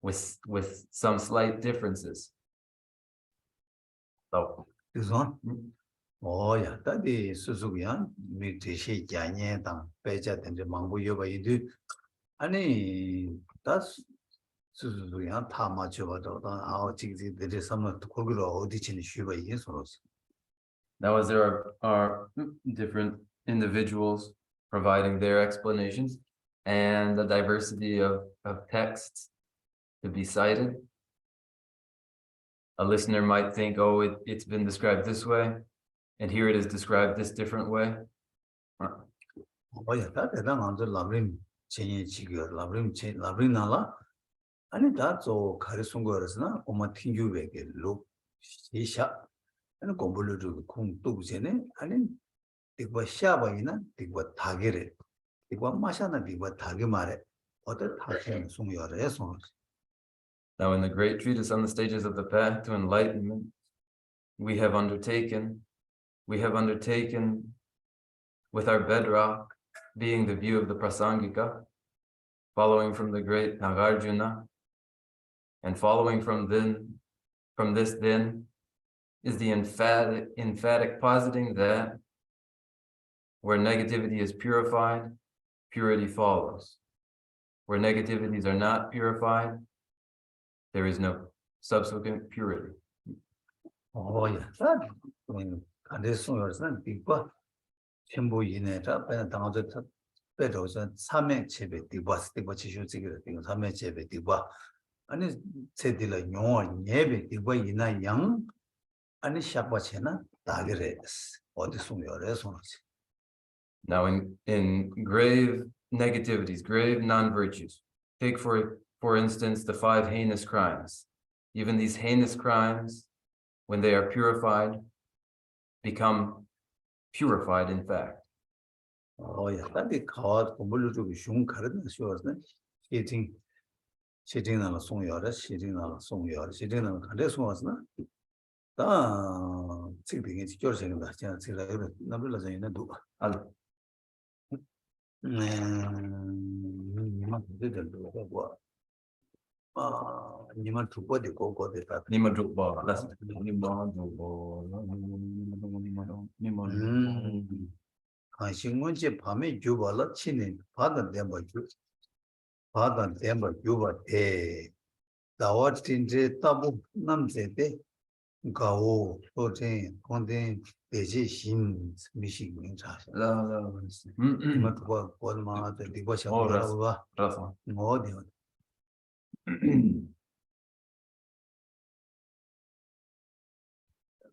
with some slight differences. So, This one? Oh yeah, that is Suzukian, Mitishi Janyan, Peja and the Mangu Yuba you do. And that's Suzukian Tamacho, our chickens, there is some Koguro audition Shuba Yesos. now as there are different individuals providing their explanations and the diversity of texts to be cited, a listener might think, oh, it's been described this way, and here it is described this different way. Oh yeah, that is on the Lamrim Chenmo, Lamrim Nala. And that's all Karisungoresna, Oma Tingueke, look, Shisha, and Gombulu to Kung Tugene, and it was Shabaina, it was Tagere, it was Mashana, it was Tagemare, 어때 타시는 송열에 송. Now, in the Great Treatise on the stages of the path to enlightenment, we have undertaken with our bedrock being the view of the Prasangika, following from the great Nagarjuna, and following from this is the emphatic positing that where negativity is purified, purity follows. Where negativities are not purified, there is no subsequent purity. 야, 간대 송열은 빅바 전부 이내라 배는 당어서 배로서 삼행체배 디바스 디바치 쇼지기를 빙 삼행체배 디바 아니 세딜의 용어 예배 디바 이나 양 아니 샤바체나 다게레스 어디 송열에 송지. Now, in grave negativities, grave non-virtues, take for instance the 5 heinous crimes. Even these heinous crimes, when they are purified, become purified in fact. 야, 근데 가 공부를 좀 쉬운 가르는 쉬워서는 시딩나는 송열에 시딩나는 간대 송어서는 다 지금 이게 생긴다. 제가 남들라서 있는 누가 니만 되들도 뭐 니만 두 번이 고고대 다 Nima Drukpa, that's 관심문제 밤에 주발라 치는 바다 댐버 주바대 나와 진짜 따부 남세대 가오 소진 건데 대지 신 미식 명사 이만 두고 권마한테 리버셔 봐 Rasa. 어디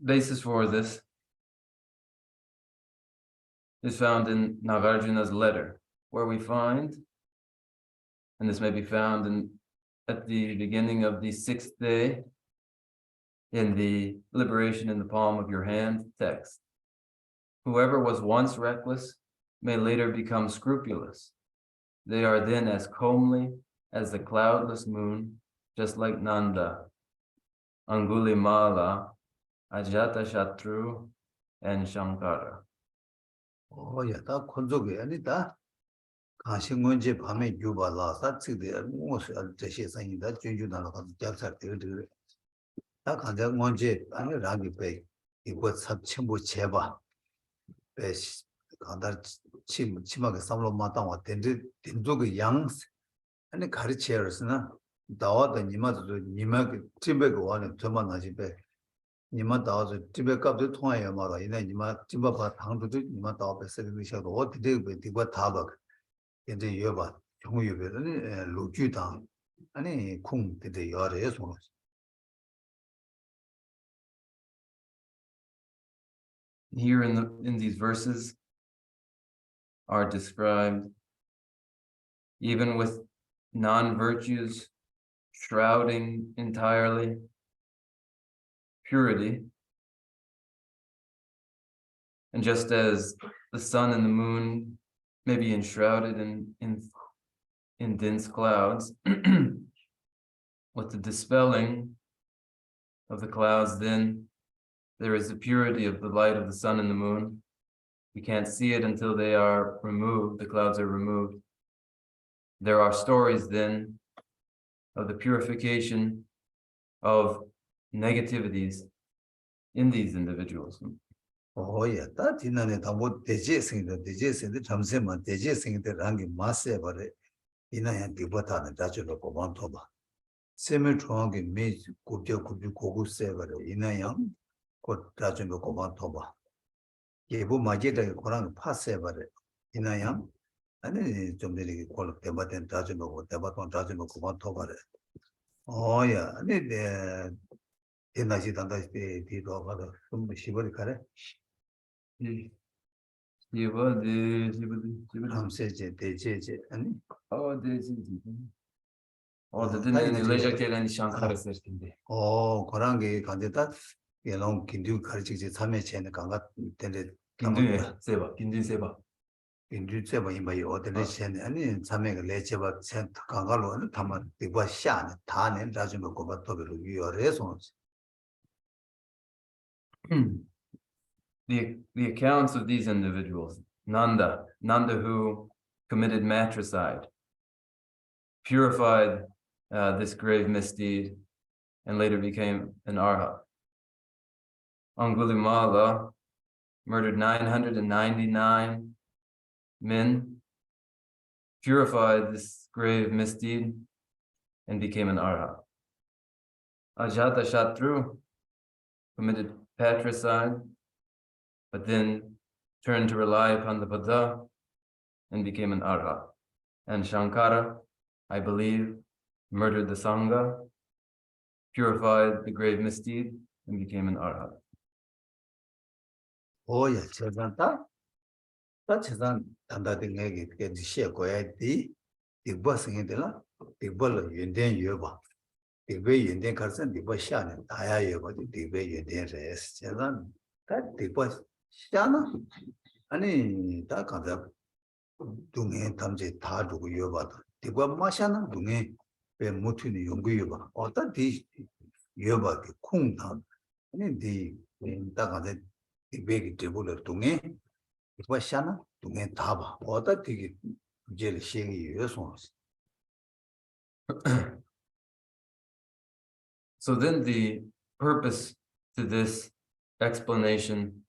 Basis for this is found in Nagarjuna's letter, where we find, and this may be found at the beginning of the 6th day in the liberation in the palm of your hand text. Whoever was once reckless may later become scrupulous. They are then as comely as the cloudless moon, just like Nanda, Angulimala, Ajatashatru, and Shankara. 야, 다 건조게 아니다. 관심문제 밤에 주발라서 지들 무엇을 제시상이다. 준주나로 가서 잡살 되들. 다 간장 문제 아니 라기 배 이거 삽침부 제바. 배 간다 치마게 삼로 마땅와 된족의 양 아니 가르치어스나 나와도 니마도 니마게 집에가 와는 저만 하지 배 니마 나와서 집에 값도 통화해야 말아 이내 니마 집아봐 당도도 니마 나와서 서비스셔도 어디에 디바 타박 이제 여봐 종유배는 루주당 아니 쿵 되게 여러에 손 Here in these verses are described, even with non-virtues shrouding entirely purity, and just as the sun and the moon may be enshrouded in dense clouds, with the dispelling of the clouds, then there is the purity of the light of the sun and the moon. We can't see it until they are removed, the clouds are removed. There are stories then of the purification of negativities in these individuals. 야, 다 지난해 다뭐 대제생인데 잠시만 대제생인데라는 마스에 버려 이나야 디버타는 다주로 고만토 봐. 세밀 중앙에 매 고구세 버려 이나야 곧 다주로 고만토 봐. 예부 마제다 고랑 파세 버려 이나야 아니 좀 되게 콜 대바된 다주로 대바톤 다주로 고만토 버려. 야, 아니 옛날에 단다 때 뒤로 가서 좀 시벌이 가래. 함세제 대제제 아니 그런 게 간데다 예롱 긴두 가르치지 3회 전에 강가 텐데 긴두 세바 인주제바 이마이 어드레션 아니 참매가 레제바 센 강가로는 담아 디바 샤네 다네 라주노 고바 토베로 유어레소 The accounts of these individuals, Nanda who committed matricide, purified this grave misdeed, and later became an arhat. Angulimala murdered 999 men, purified this grave misdeed, and became an arhat. Ajatashatru committed patricide, but then turned to rely upon the Buddha and became an arhat. And Shankara, I believe, murdered the Sangha, purified the grave misdeed, and became an arhat. 오야 제단다 다 제단 단다딩에게 그 시에고야디 디버스인데라 디벌로 연된 여바 디베 연된 가서 디버 샤네 다야 여바 디베 연된 레스 제단 다 디버 샤나 아니 다 가자 동해 담제 다 두고 여바다 디버 마샤나 동해 배 못히니 연구 여바 어떤 디 여바기 콩다 아니 디다 가자 디베기 데불을 동해 디버 샤나 동해 다봐 어떤 디 제일 시행이 여소 So then the purpose to this explanation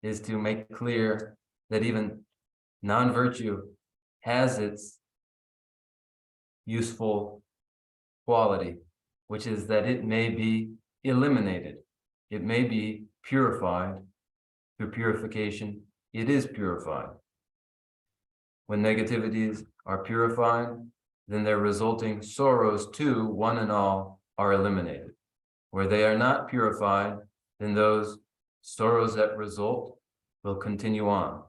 is to make clear that even non-virtue has its useful quality, which is that it may be eliminated. It may be purified through purification. It is purified. When negativities are purified, then their resulting sorrows too, one and all, are eliminated. Where they are not purified, then those sorrows that result will continue on.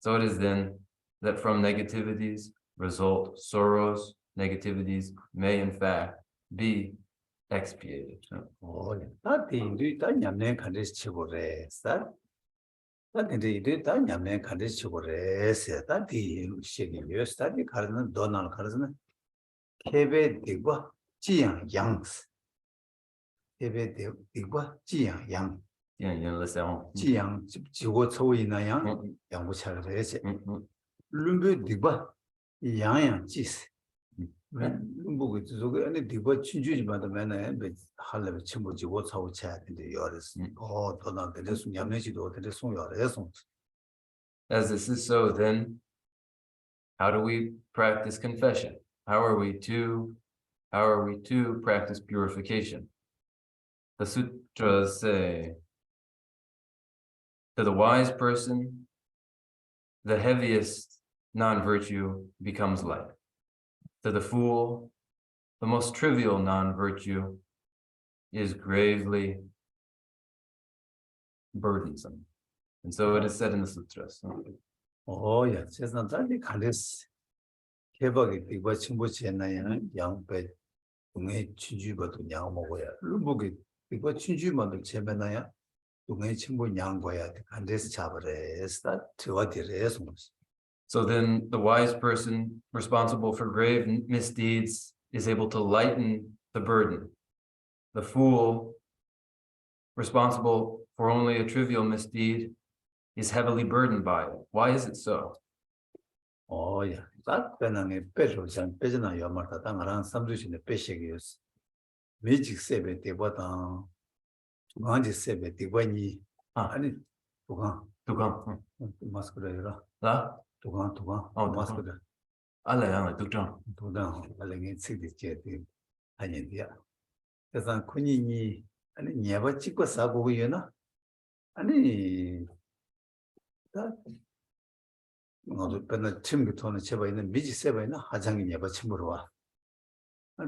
So it is then that from negativities result sorrows. Negativities may in fact be expiated. 오야 다 디인도 다 냠내 간데스 치고래 사 다디디 다 냠내 간데스 치고래 세다 디 시기 요스타디 가르는 도난 가르는 케베 디과 지양 양스 케베 디과 지양 양 지양 지고 초이나 양 양부 차르레세 룸베 디과 양양 지스 뭐그 저거 안에 디바 친주지마다 맨날 할래 친구지 뭐 사고 쳐야 되는데 여르스 도나 데레스 냠내지도 데레스 여르스 As this is so, then how do we practice confession? How are we to practice purification? The sutras say, to the wise person, the heaviest non-virtue becomes light. To the fool, the most trivial non-virtue is gravely burdensome. And so it is said in the sutras. 오야 세상 달리 갈레스 개박이 디바 친구지나야 양배 동해 친주버도 양 먹어야 룸보기 디바 친주만도 제배나야 동해 친구 양거야 간데스 잡으래스다 저와디레스 So then the wise person responsible for grave misdeeds is able to lighten the burden. The fool responsible for only a trivial misdeed is heavily burdened by it. Why is it so? 오야 딱 배낭에 빼줘장 빼잖아 요마다 당하랑 삼두신의 빼시기였어 매직 세베 때보다 중앙지 세베 때보니 아니 두강. 마스크래라 나? 두강 마스크래 알아야 두강. 도당 알랭이 치디제데 아니디야 그래서 군인이 아니 녀바 찍고 사고 요나 아니 다 너도 맨날 침기 돈을 채봐 있는 미지 세바 있는 하장이 녀바 침으로 와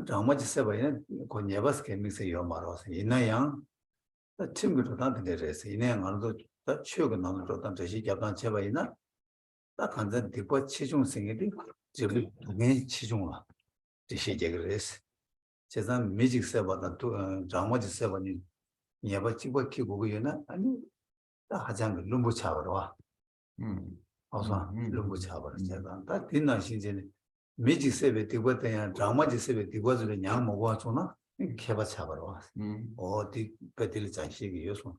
장마지 세바 있는 그 녀바스 개미세 요 말아서 이나양 침기도 단데 그래서 이나양 안도 다 치우고 나는 또 저시 잡단 채봐 있나 딱 한잔 디버 치중생이 지금 동해 치중화 지시제 그래서 제산 미직 세바다 또 장마지 세바니 녀바 찍고 키고 그요나 아니 다 하장 눈부 차버려 와 also lumbu chabar chedan ta dinna shinjene meji sebe digwa tanya drama ji sebe digwa zure nyang mo wa chona kheba chabar wa o di pedil janshi gi yoso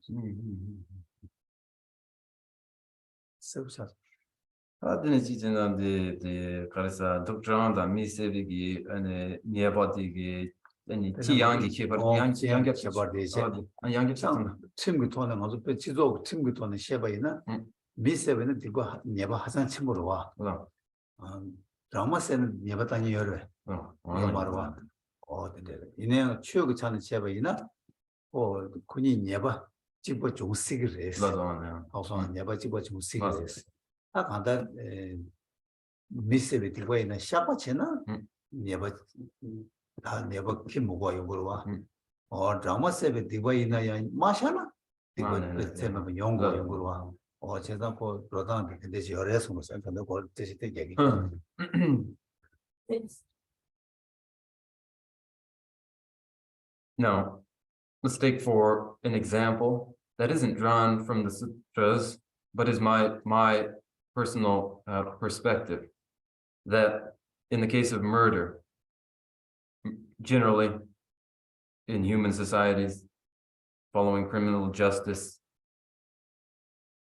sebsa 아드네 지진한데 가르사 독자한다 미세비기 안에 니아바디기 아니 지양기 개발 양기 chabar de che 양기 참 친구 돈에 가서 배 지도 친구 돈에 쉐바이나 미세베는 digwa 네바 하산 친구로 와 드라마세는 네바 다니 열어 이거 말와 근데 이내 추억 차는 쉐바이나 군이 네바 집어 좀 쓰기를 했어 맞아 네바 집어 좀 쓰기를 했어 딱 간다 미세베 digwa이나 샤바체나 네바 다 네바 김 먹어 이거로 와 드라마세베 digwa이나 야 마샤나 digwa 때문에 연구로 와 제가 그 로당한테 근데 열애서 뭐 생각도 그 뜻이 되게 Now, let's take for an example that isn't drawn from the sutras, but is my personal perspective. That in the case of murder, generally in human societies, following criminal justice,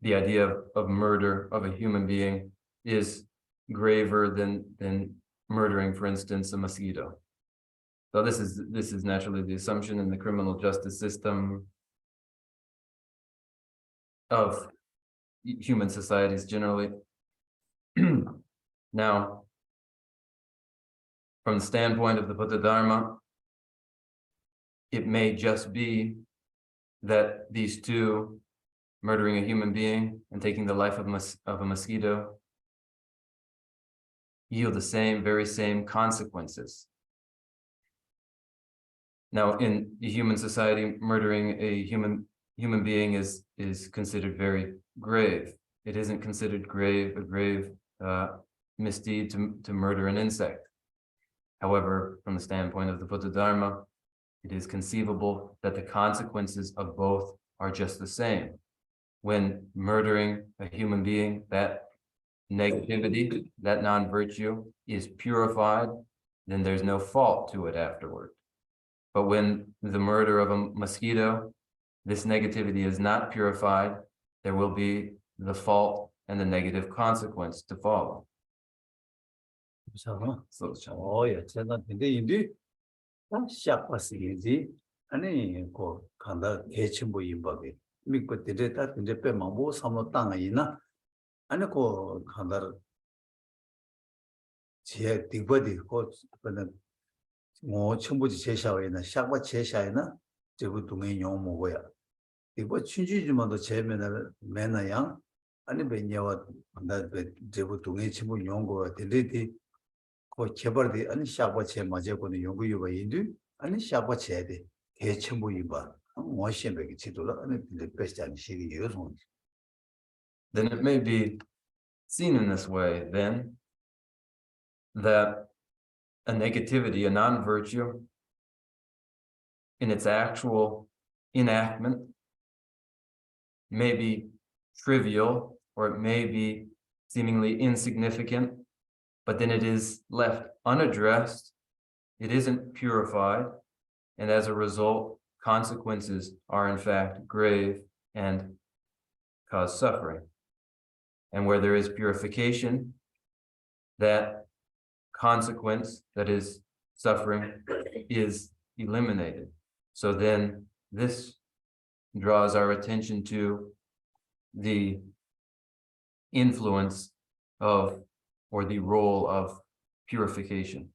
the idea of murder of a human being is graver than murdering, for instance, a mosquito. So this is naturally the assumption in the criminal justice system of human societies generally. Now, from the standpoint of the Buddha Dharma, it may just be that these two, murdering a human being and taking the life of a mosquito, yield the very same consequences. Now, in the human society, murdering a human being is considered very grave. It isn't considered a grave misdeed to murder an insect. However, from the standpoint of the Buddha Dharma, it is conceivable that the consequences of both are just the same. When murdering a human being, that negativity, that non-virtue is purified, then there's no fault to it afterward. But when the murder of a mosquito, this negativity is not purified, there will be the fault and the negative consequence to follow. So, 예, 제가 근데 인디 샤파스기지 아니 고 간다 개침보 임법이 미국 데이터 근데 빼망고 삼로 땅이나 아니 고 간다 제 디버디 고 그는 뭐 첨부지 제샤에나 샤바 제샤에나 저거 동의 용 먹어야 이거 춘지지만도 제면을 매나양 아니 베냐와 나 저거 동의 첨부 용거 데리디 고 개발돼 아니 샤바체 맞아고는 연구유가 인도 아니 샤바체에 개첨부 이바 뭐시에게 지도라 아니 베스트한 시기 요소 Then it may be seen in this way then that a negativity, a non-virtue, in its actual enactment may be trivial or it may be seemingly insignificant, but then it is left unaddressed, it isn't purified, and as a result, consequences are in fact grave and cause suffering. And where there is purification, that consequence, that is suffering, is eliminated. So then this draws our attention to the influence of or the role of purification.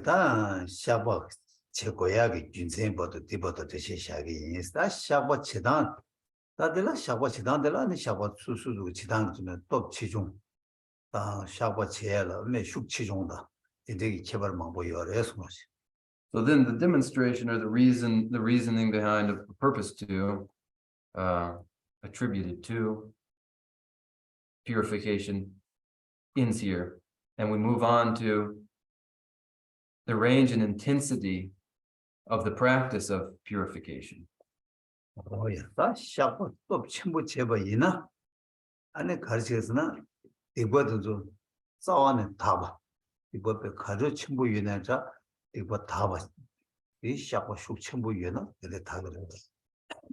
다 샤바 제고야기 준생부터 뒤부터 대시 샤기 다 샤바 치단 다들 샤바 치단들 아니 샤바 수수도 치단 좀 top 다 샤바 제라 매 숙치종다 이제 개발만 보여래서 뭐지. So then the demonstration or the reasoning behind the purpose to attributed to purification ends here. And we move on to the range and intensity of the practice of purification. 다 샤바 또 첨부 제바이나 안에 가르치에서나 이거도 좀 싸워는 다봐. 이거 가르쳐 첨부 유네자 이거 다봐. 이 샤고 슈 첨부 유네 근데 다 그래.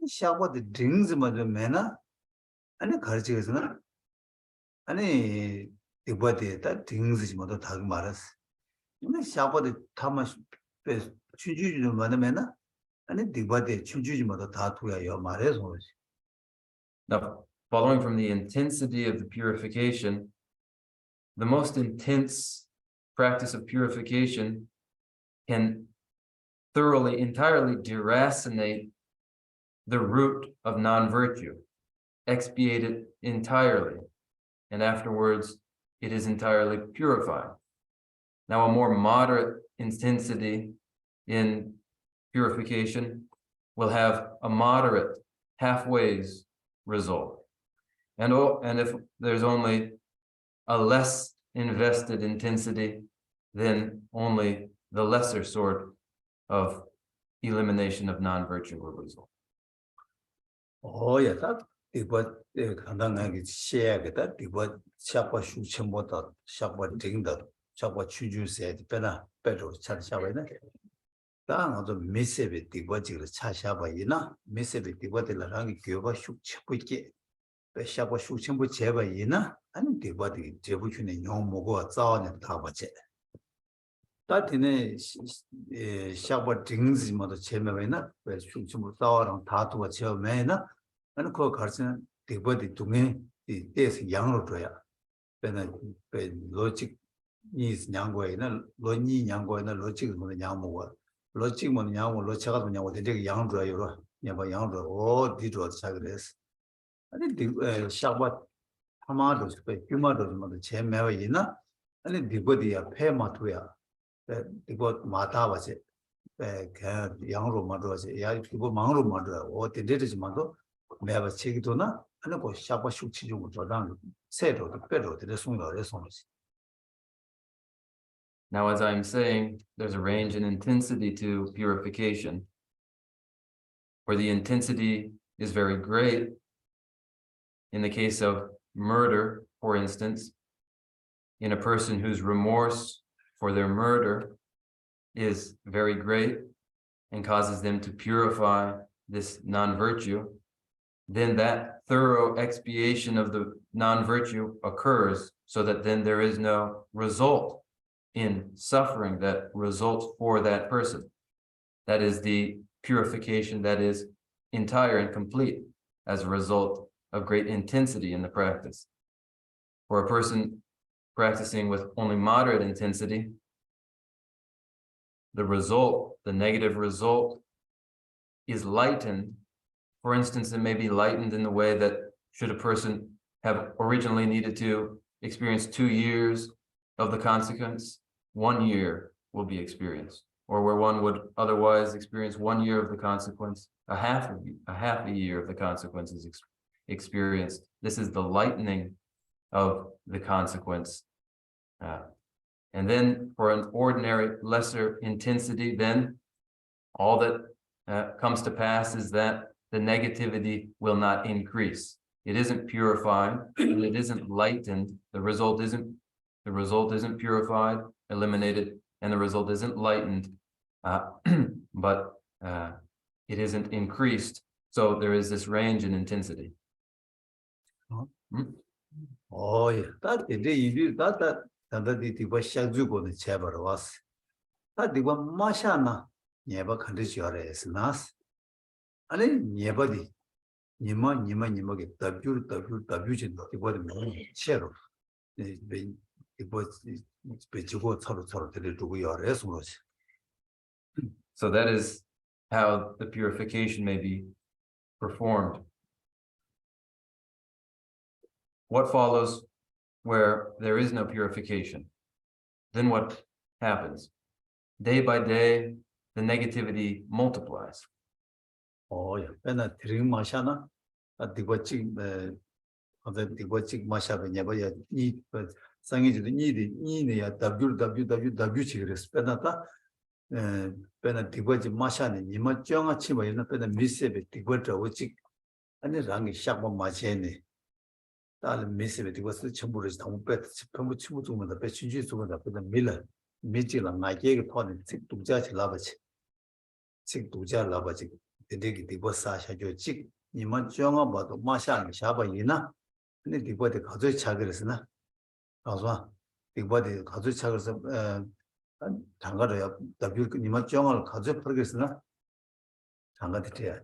샤고의 딩즈만 좀 매나 안에 가르치에서나 아니 이거에 다 딩즈지 모두 다 말았어. 근데 샤고의 타마 춘주주는 만나면은 아니 이거에 춘주지 모두 다 두야요 말해서. Now, following from the intensity of the purification, the most intense practice of purification can thoroughly, entirely deracinate the root of non-virtue, expiate it entirely, and afterwards it is entirely purified. Now, a more moderate intensity in purification will have a moderate halfway's result. And if there's only a less invested intensity, then only the lesser sort of elimination of non-virtue will result. 야, 딱 이거 간단하게 시야겠다. 이거 샤바 슈첨보다 샤바 딩다 샤바 추주세 빼나 빼로 차샤바네. 당 아주 메시베 이거 지금 차샤바이나 메시베 이거들랑 교바 슈첨부게 샤바 슈첨부 제바이나 아니 이거들 제부춘의 용 먹고 싸우는 다 받지. 따티네 샤바 딩즈 모두 제메베나 왜 슈첨부 싸우랑 다 두고 제메나 아니 그 가르치는 디버디 중에 이 때에서 양으로 줘야 배는 배 로직 이 양고에는 로니 양고에는 로직을 뭐 양모가 로직 뭐 양모 로체가 뭐 양고 되게 양 줘요. 야봐 양 줘. 오 디도 차그랬어. 아니 디 샤바 하마도 배 규마도 뭐 제메와 있나? 아니 디버디야 폐마토야. 디버 마타 봐지. 배 양으로 만들어지. 야 이거 망으로 만들어. 오 디데지만도 매번 책이도나 하는 거 샤바 숙치 좀 저당 세도도 빼도도 송도를 송지. Now, as I'm saying, there's a range in intensity to purification, where the intensity is very great. In the case of murder, for instance, in a person whose remorse for their murder is very great and causes them to purify this non-virtue, then that thorough expiation of the non-virtue occurs, so that then there is no result in suffering that results for that person. That is the purification that is entire and complete as a result of great intensity in the practice. For a person practicing with only moderate intensity, the result, the negative result, is lightened. For instance, it may be lightened in the way that should a person have originally needed to experience 2 years of the consequence, 1 year will be experienced. Or where one would otherwise experience 1 year of the consequence, a half a year of the consequences experienced. This is the lightening of the consequence. And then for an ordinary lesser intensity, then all that comes to pass is that the negativity will not increase. It isn't purified and it isn't lightened. The result isn't purified, eliminated, and the result isn't lightened, but it isn't increased. So there is this range in intensity. 야, 따뜻해 이리 따뜻해 디버 샤주고는 제발 왔어. 다 디버 마샤나 예바 컨디션에서 나스. 아니 예바디 니마게 더뷰진 디버디 뭐 쉐로. 이거 서로 데려주고 열어서 그러지. So that is how the purification may be performed. What follows where there is no purification? Then what happens? Day by day, the negativity multiplies. 야, 맨날 드링 마샤나? 디버치 디버치 마샤베 냐바야 이 상이지도 니네야 WWWW치 그랬어. 빼나다 빼나 디버지 마샤네 니마 쩡아치 뭐였나 빼나 미세베 디버트 오직 아니 랑이 샤바 마체네 다른 미세베 디고스 첨부를 당배 첨부 첨부 중에다 배춘지 중에다 그다 밀어 미지랑 나게게 포는 직 독자치 라바치 직 독자 라바치 되게 디고사샤죠 직 이만 정어 봐도 마샤는 샤바이나 근데 디고데 가져 차그랬으나 가서 디고데 가져 차그래서 장가로야 W 이만 정어를 가져 버리겠으나 장가들이야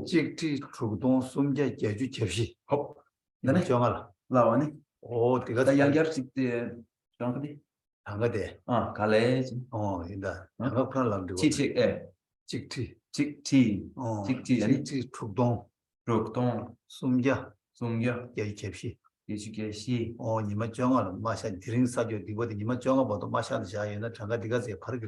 직티 주동 숨게 제주 접시 Hop. 이만 정어라 Lao anh. 오 네가 Ta yang yar sik te. Chong cái đi. 장가대 College. 인다 장가 프랑랑도 Chi chi 직티 Chi chi. Chi chi anh. 직티 주동 Ruk tong. 숨겨 Sung ya. 예 접시 Ye shi. 이만 정어는 마샤 드링 사죠 디고데 이만 정어 봐도 마샤는 자연은 장가 네가 제 바르게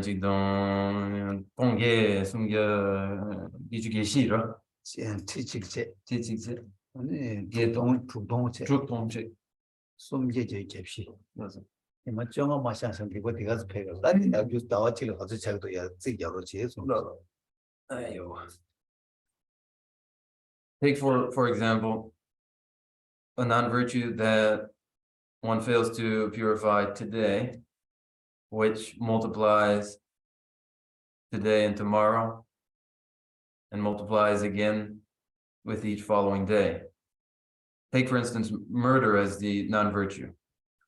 Chỉ dans Tong ye. Sung ya. Ye shi rồi. 티직제 Chi chi chi. 아니 예, 주동체 Ruk tong chi. 숨게 제 접시 That's it. 이만 정어 마샤 생기고 네가 배가 아니 나도 나와치를 가서 자기도 야自己 여러 제소 Ayo. Take for example, a non-virtue that one fails to purify today, which multiplies today and tomorrow, and multiplies again with each following day. Take, for instance, murder as the non-virtue,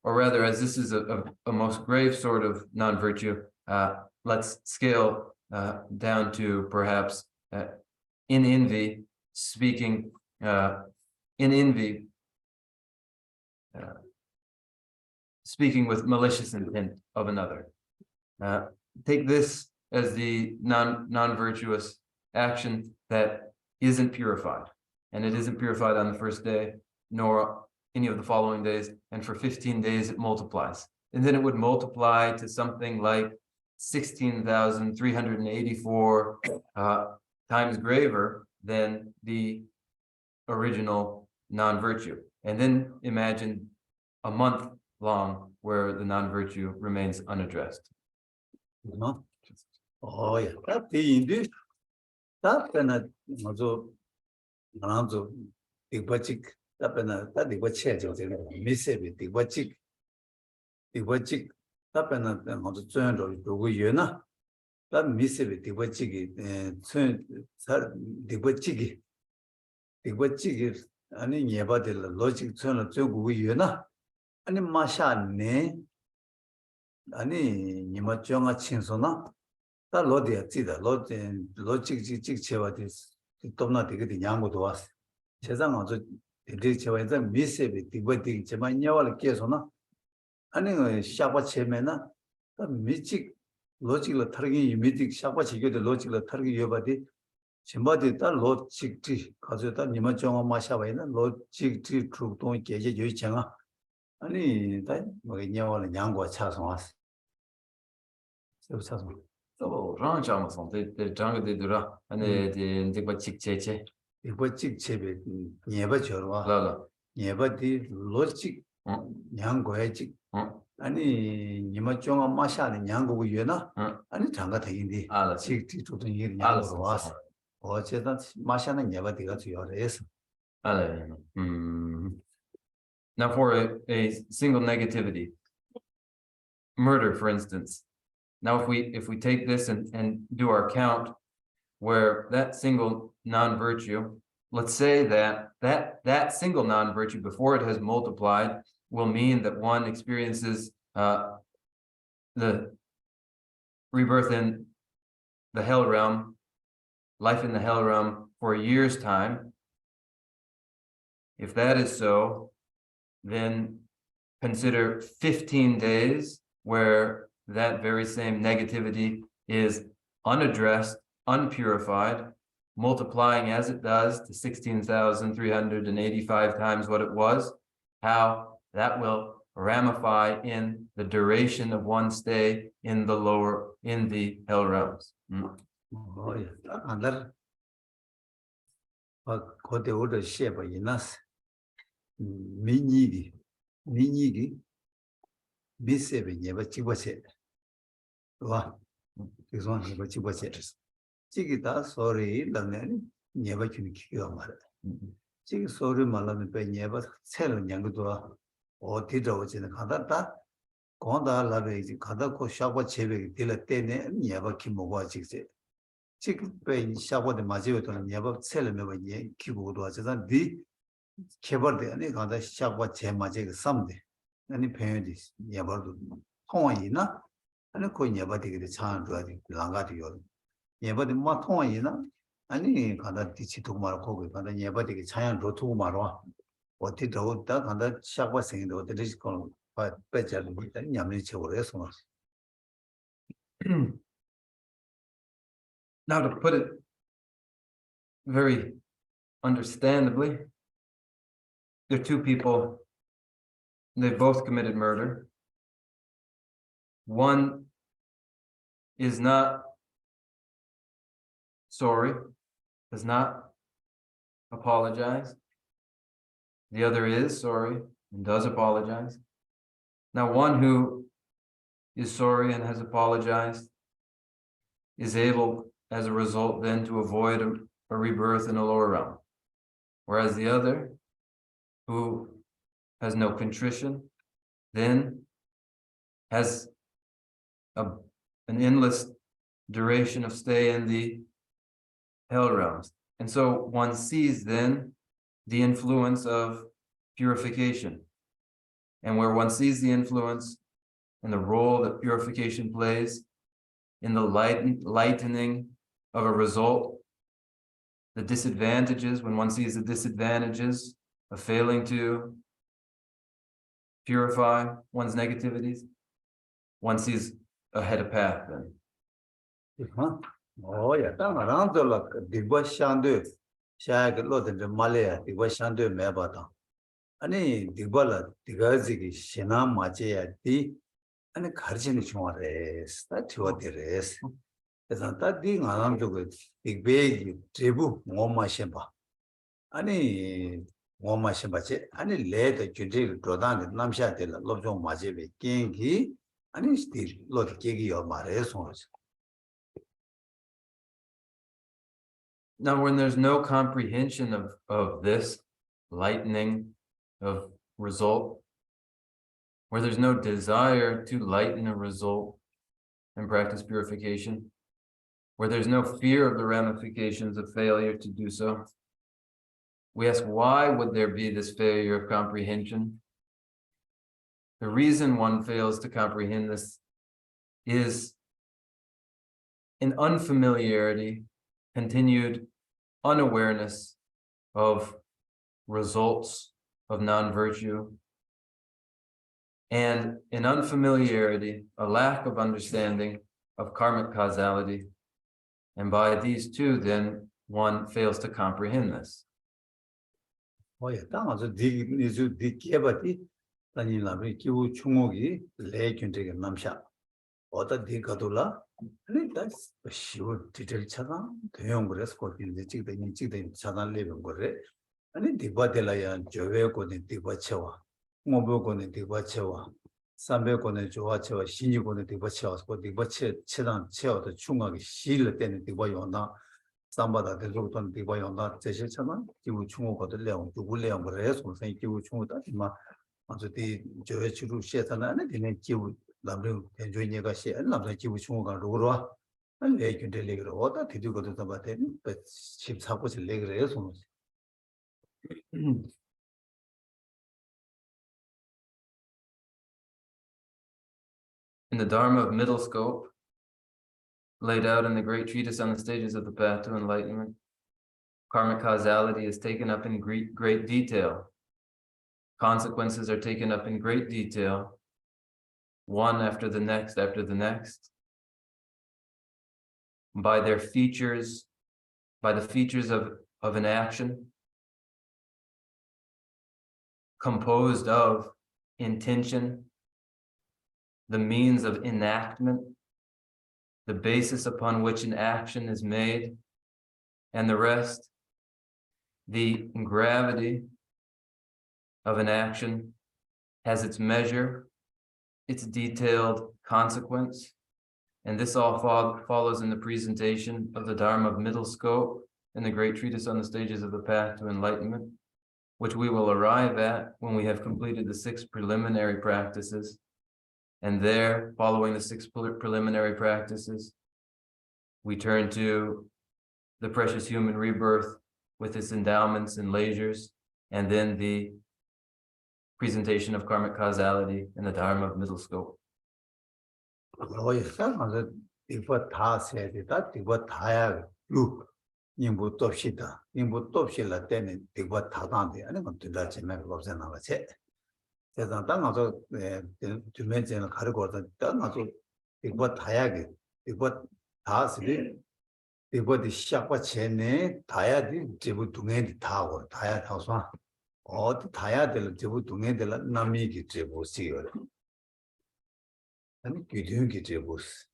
or rather, as this is a most grave sort of non-virtue, let's scale down to perhaps in envy, speaking in envy, speaking with malicious intent of another. Take this as the non-virtuous action that isn't purified, and it isn't purified on the first day, nor any of the following days, and for 15 days it multiplies. And then it would multiply to something like 16,384 times graver than the original non-virtue. And then imagine a month long where the non-virtue remains unaddressed. 너 야 답인데 답변은 뭐죠 나도 디버직 답변은 다 디버치죠 제가 미세비 디버직 답변은 뭐죠 전도 누구 유나 다 미세비 디버직이 디버직이 아니 예바들 로직 전을 저고 유나 아니 마샤네 아니 니마정아 친소나 다 로디야 찌다 로직직 제와디 또나 되게 양고도 왔어 세상 아주 되게 제와인자 미세비 디버디 제만 냐와를 깨서나 아니 샤바 체메나 미직 로직을 타르기 미직 샤바 지게도 로직을 타르기 여바디 전바디 다 로직지 가져다 니마정아 마샤바이나 로직지 주동 계제 요이창아 아니 다 뭐 냐와를 양고 차서 왔어 차서 Rang chama son, the jungle de dura, and the bachik cheche. 이거 직체베 예바 저와 Lala. 예바디 로직 양고야지 아니 니마종아 마샤는 양고고 유나 아니 장가 되긴디 직티 조던 일 양고로 와서 어쨌든 마샤는 예바디가 주요해서 Now for a single negativity, murder, for instance. Now if we take this and do our count, where that single non-virtue, let's say that single non-virtue before it has multiplied will mean that one experiences the rebirth in the hell realm, life in the hell realm for a year's time. If that is so, then consider 15 days where that very same negativity is unaddressed, unpurified, multiplying as it does to 16,385 times what it was, how that will ramify in the duration of one stay in the hell realms. 안달 거대 오더 셰바 이나스 미니기 미세베 예바 찍어세 와 그래서 예바 찍어세 지기다 소리 라네 예바 균이 기가 말아. 지금 소리 말하면 배 예바 새로 양도도 어디다 오지는 가다다 건다 라베 이제 가다고 샤고 제베 딜 때네 예바 기 먹어 지금 지금 배 샤고데 맞이거든 예바 새로 매바 예 기고도 하자 디 개발돼 아니 가다 샤고 제 맞이 그 삼데 아니 배우디 예바도 통화이나 아니 그 예바 되게 참 좋아지 랑가디요 예바도 뭐 통화이나 아니 가다 디치도 말고 거기 가다 예바 되게 자연 로투 말와 어디 더다 가다 샤고 생도 어디 거 배자를 일단 냠리 채우려 해서 Now, to put it very understandably, there are two people, they both committed murder. One is not sorry, does not apologize. The other is sorry and does apologize. Now, one who is sorry and has apologized is able, as a result, then to avoid a rebirth in a lower realm. Whereas the other, who has no contrition, then has an endless duration of stay in the hell realms. And so one sees then the influence of purification. And where one sees the influence and the role that purification plays in the lightening of a result, the disadvantages, when one sees the disadvantages of failing to purify one's negativities, one sees ahead a path then. Oh yeah, around the look, the bush shandu, shag lot in the Malaya, the bush shandu mebata. Ani the balla, the gazi, shena mache, the and a carcin is that's what it is. As an that being around to it, big big tribu, Moma Shemba. Ani Moma Shembache, any later you take Rodan, Namsha, the Lobjo Majevi, Kingi, and it's still lot kegi or Mares. Now, when there's no comprehension of this lightening of result, where there's no desire to lighten a result and practice purification, where there's no fear of the ramifications of failure to do so, we ask, why would there be this failure of comprehension? The reason one fails to comprehend this is an unfamiliarity, continued unawareness of results of non-virtue, and an unfamiliarity, a lack of understanding of karmic causality. And by these two, then one fails to comprehend this. Oh yeah, that was a dig Kebati, Tani Lamri, Kiwu Chungogi, Lake and take a namsha. Or the Digadula, and that's a sure title chana, the young rescort in the chick, the chana living gore, and in the Batelaya, Joveko in Tibachewa, Moboko in Tibachewa, Sambeko in Joachewa, Shinjuko in Tibachewa, but the Bache, Chedan, Cheo, the Chungagi, Shield, and the Bayona. Sambada the root on the boy on that Cheshana, you would chungo the Leon, to William Rest, or thank you, Chumutama, on the Joechu Shetana, and then you Lamrim and Joyagashi, and Lamaki Chunga Rura, and Lake you deliver water till you go to the batten, but ships have was a leg race. In the Dharma of middle scope, laid out in the Great Treatise on the stages of the path to enlightenment, karmic causality is taken up in great detail. Consequences are taken up in great detail, one after the next, by their features, by the features of an action composed of intention, the means of enactment, the basis upon which an action is made, and the rest, the gravity of an action has its measure, its detailed consequence, and this all follows in the presentation of the Dharma of middle scope in the Great Treatise on the Stages of the Path to Enlightenment, which we will arrive at when we have completed the 6 preliminary practices. And there, following the 6 preliminary practices, we turn to the precious human rebirth with its endowments and leisures, and then the presentation of karmic causality and the Dharma of middle scope. 이거 다 세야 되다. 이거 다야. 인부 톱시다. 인부 톱실라 때문에 이거 다단데 아니 뭐 둘다 재미가 없잖아 맞지? 그래서 당가서 주면제는 가르고서 당가서 이거 다야게 이거 다스리 이거디 시작과 전에 다야 돼. 제부 동해디 다고 다야 타서 어디 다야 될 제부 동해들 남이기 제부 시요. 아니 기둥기 제부스.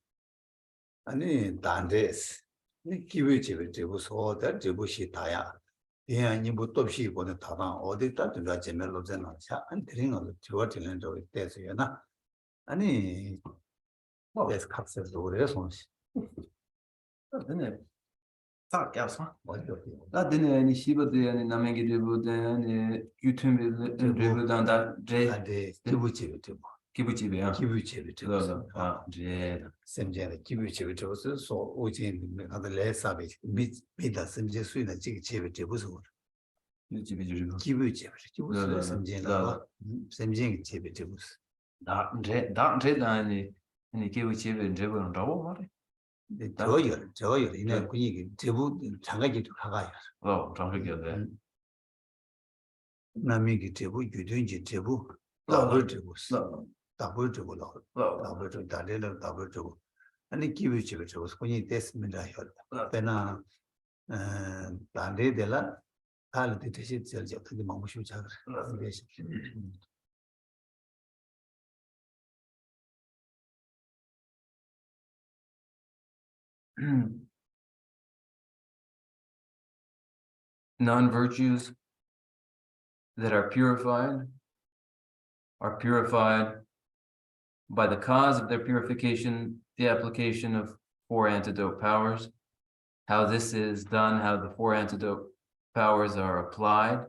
아니 단데스. 이 기회 제부 소다 제부시 다야. 예 아니부터 없이 보는 다방 어디다 들어가 재mel로 잖아. 안 드링을 저거 들는 저 때서요나. 아니 그래서 값을 오래서 Didn't tak yapsam. 뭐죠? Da dine yani shiba de yani namengi de bu de yani YouTube de dan da je 안돼 기부집이 되고 kibuchi ya. 기부집이 되고 Ah, je. 샘제는 기부집이 되고서 소 오진 하다 레사비 미다 샘제 수이나 지기 집이 되고서 Kibuchi je. 기부집이 되고서 네. 샘제나 샘제 집이 되고서 Da je da yani kibuchi je bu rawo mare. 저요 이내 분위기 제부 장가기도 가가요. 장식이야 돼. 남이기 제부 유든지 제부 더블 제부 더블 제부 더블 제부 다리를 더블 제부 아니 기부집을 제부 손이 됐습니다. 배나 단대들라 달리 대시 절저 근데 너무 쉽지 않아. Non-virtues that are purified by the cause of their purification, the application of 4 antidote powers. How this is done, how the 4 antidote powers are applied,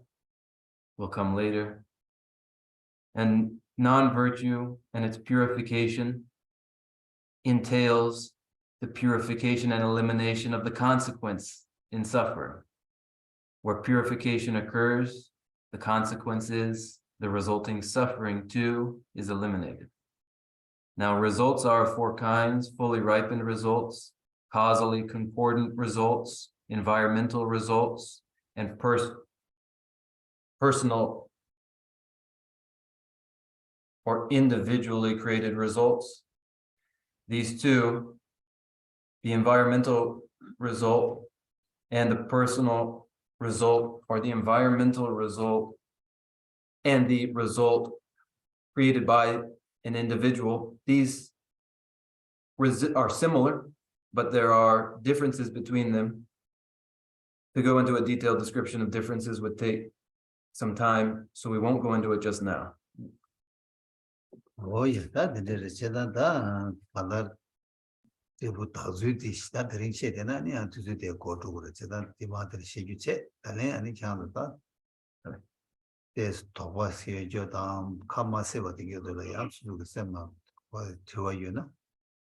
will come later. And non-virtue and its purification entails the purification and elimination of the consequence in suffering. Where purification occurs, the consequence is the resulting suffering too is eliminated. Now, results are of 4 kinds: fully ripened results, causally concordant results, environmental results, and personal or individually created results. These 2, the environmental result and the personal result, or the environmental result and the result created by an individual, these are similar, but there are differences between them. To go into a detailed description of differences would take some time, so we won't go into it just now. Oh, yeah, that is that father. 제부 다주디 시다 드링 셰데나 아니 안투데 고도고 제가 디마들 셰규체 달래 아니 향다 데스 토바시에 저담 카마세바 디게도라 양수도 셈마 와 좋아요나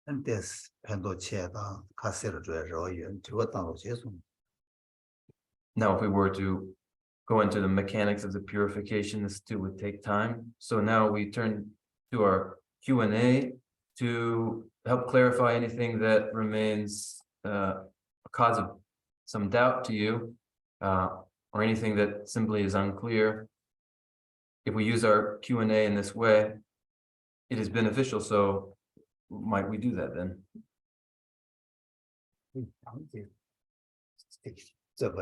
안데스 펜도체다 카세르 줘요 저것도 제수. Now, if we were to go into the mechanics of the purification, this too would take time. So now we turn to our Q&A to help clarify anything that remains a cause of some doubt to you, or anything that simply is unclear. If we use our Q&A in this way, it is beneficial. So might we do that then? So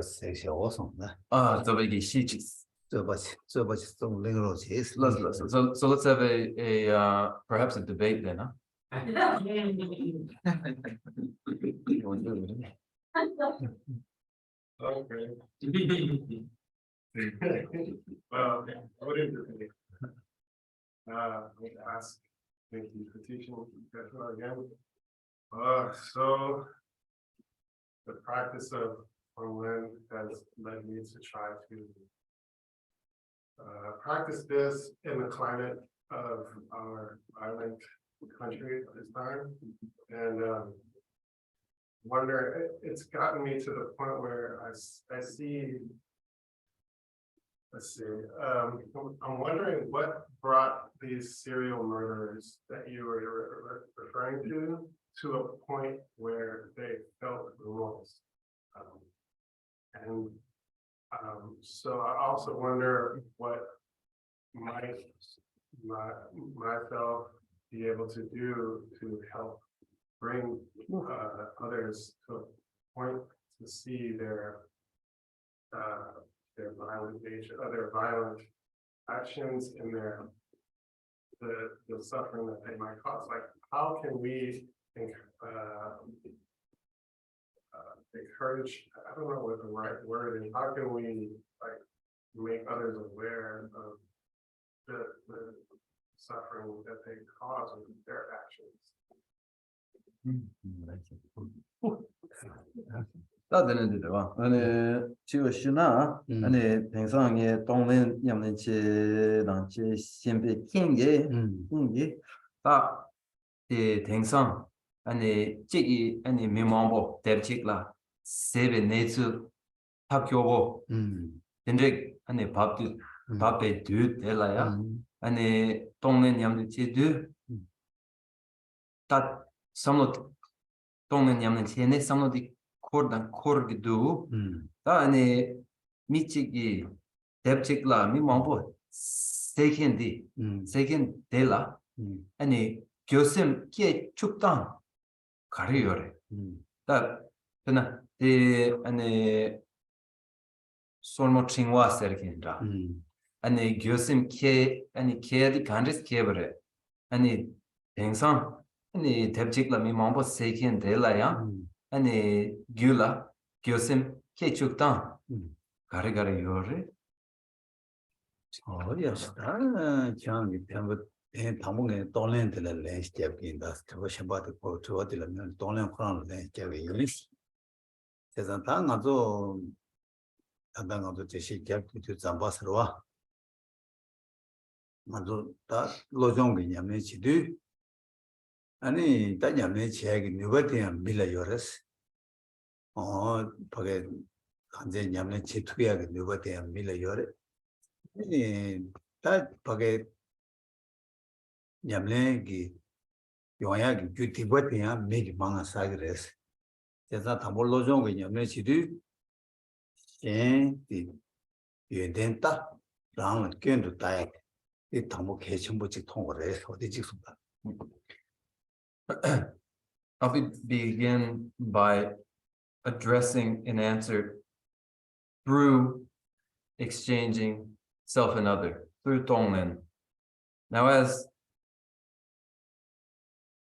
let's have a perhaps a debate then, huh? Okay. Well, what is it? I would ask, thank you for teaching again. So the practice of Lynn has led me to try to practice this in the climate of our island country at this time. And wonder, it's gotten me to the point where I see, let's see, I'm wondering what brought these serial murderers that you were referring to a point where they felt remorse. And so I also wonder what might myself be able to do to help bring others to a point to see their violent nature, other violent actions and the suffering that they might cause. Like, how can we encourage, I don't know what the right word is, how can we like make others aware of the suffering that they cause with their actions? 다들 봐. 아니 지우시나 아니 대상의 동는 양면치 당치 신비 킹게 킹게 이 대상 아니 찌기 아니 미망보 대직라 세베 네츠 학교고 근데 아니 밥에 뒤 될라야 아니 동는 양면치 다 samot 동는 양면치네 samot이 kordan korgdu da hani michigi depchikla mi mambo second dela hani 교심 kie 축당 가려요래 다 그나 데 아니 솔모 칭와 세르긴다 아니 교심 kie 아니 kie 간리스 께버래 아니 댕상 아니 depchikla mi mambo second dela야 아니 gyula 교심 케축당 가르가르 요래 어디였다 장이 변부 당분에 돈렌들 렌스텝긴다 저거 셔바도 고 저어들면 돈렌 코란 렌스텝이 유니스 세상 당아도 당아도 제시 갭도 잠바스로와 아주 다 로종이 냐면 지도 아니 다냐면 제기 누가대야 밀려요레스 porque 간제 냠네 지투야게 누가대야 밀려요레 아니 다 porque 냠네기 용야기 규티버대야 메기 망아 사그레스 제가 담볼 로종이 냠네 지도 예 유엔된다 라는 견도 다야 이 담보 개천부직 통과를 해서 어디 직속다 I'll begin by addressing an answer through exchanging self and other, through Tonglen. Now, as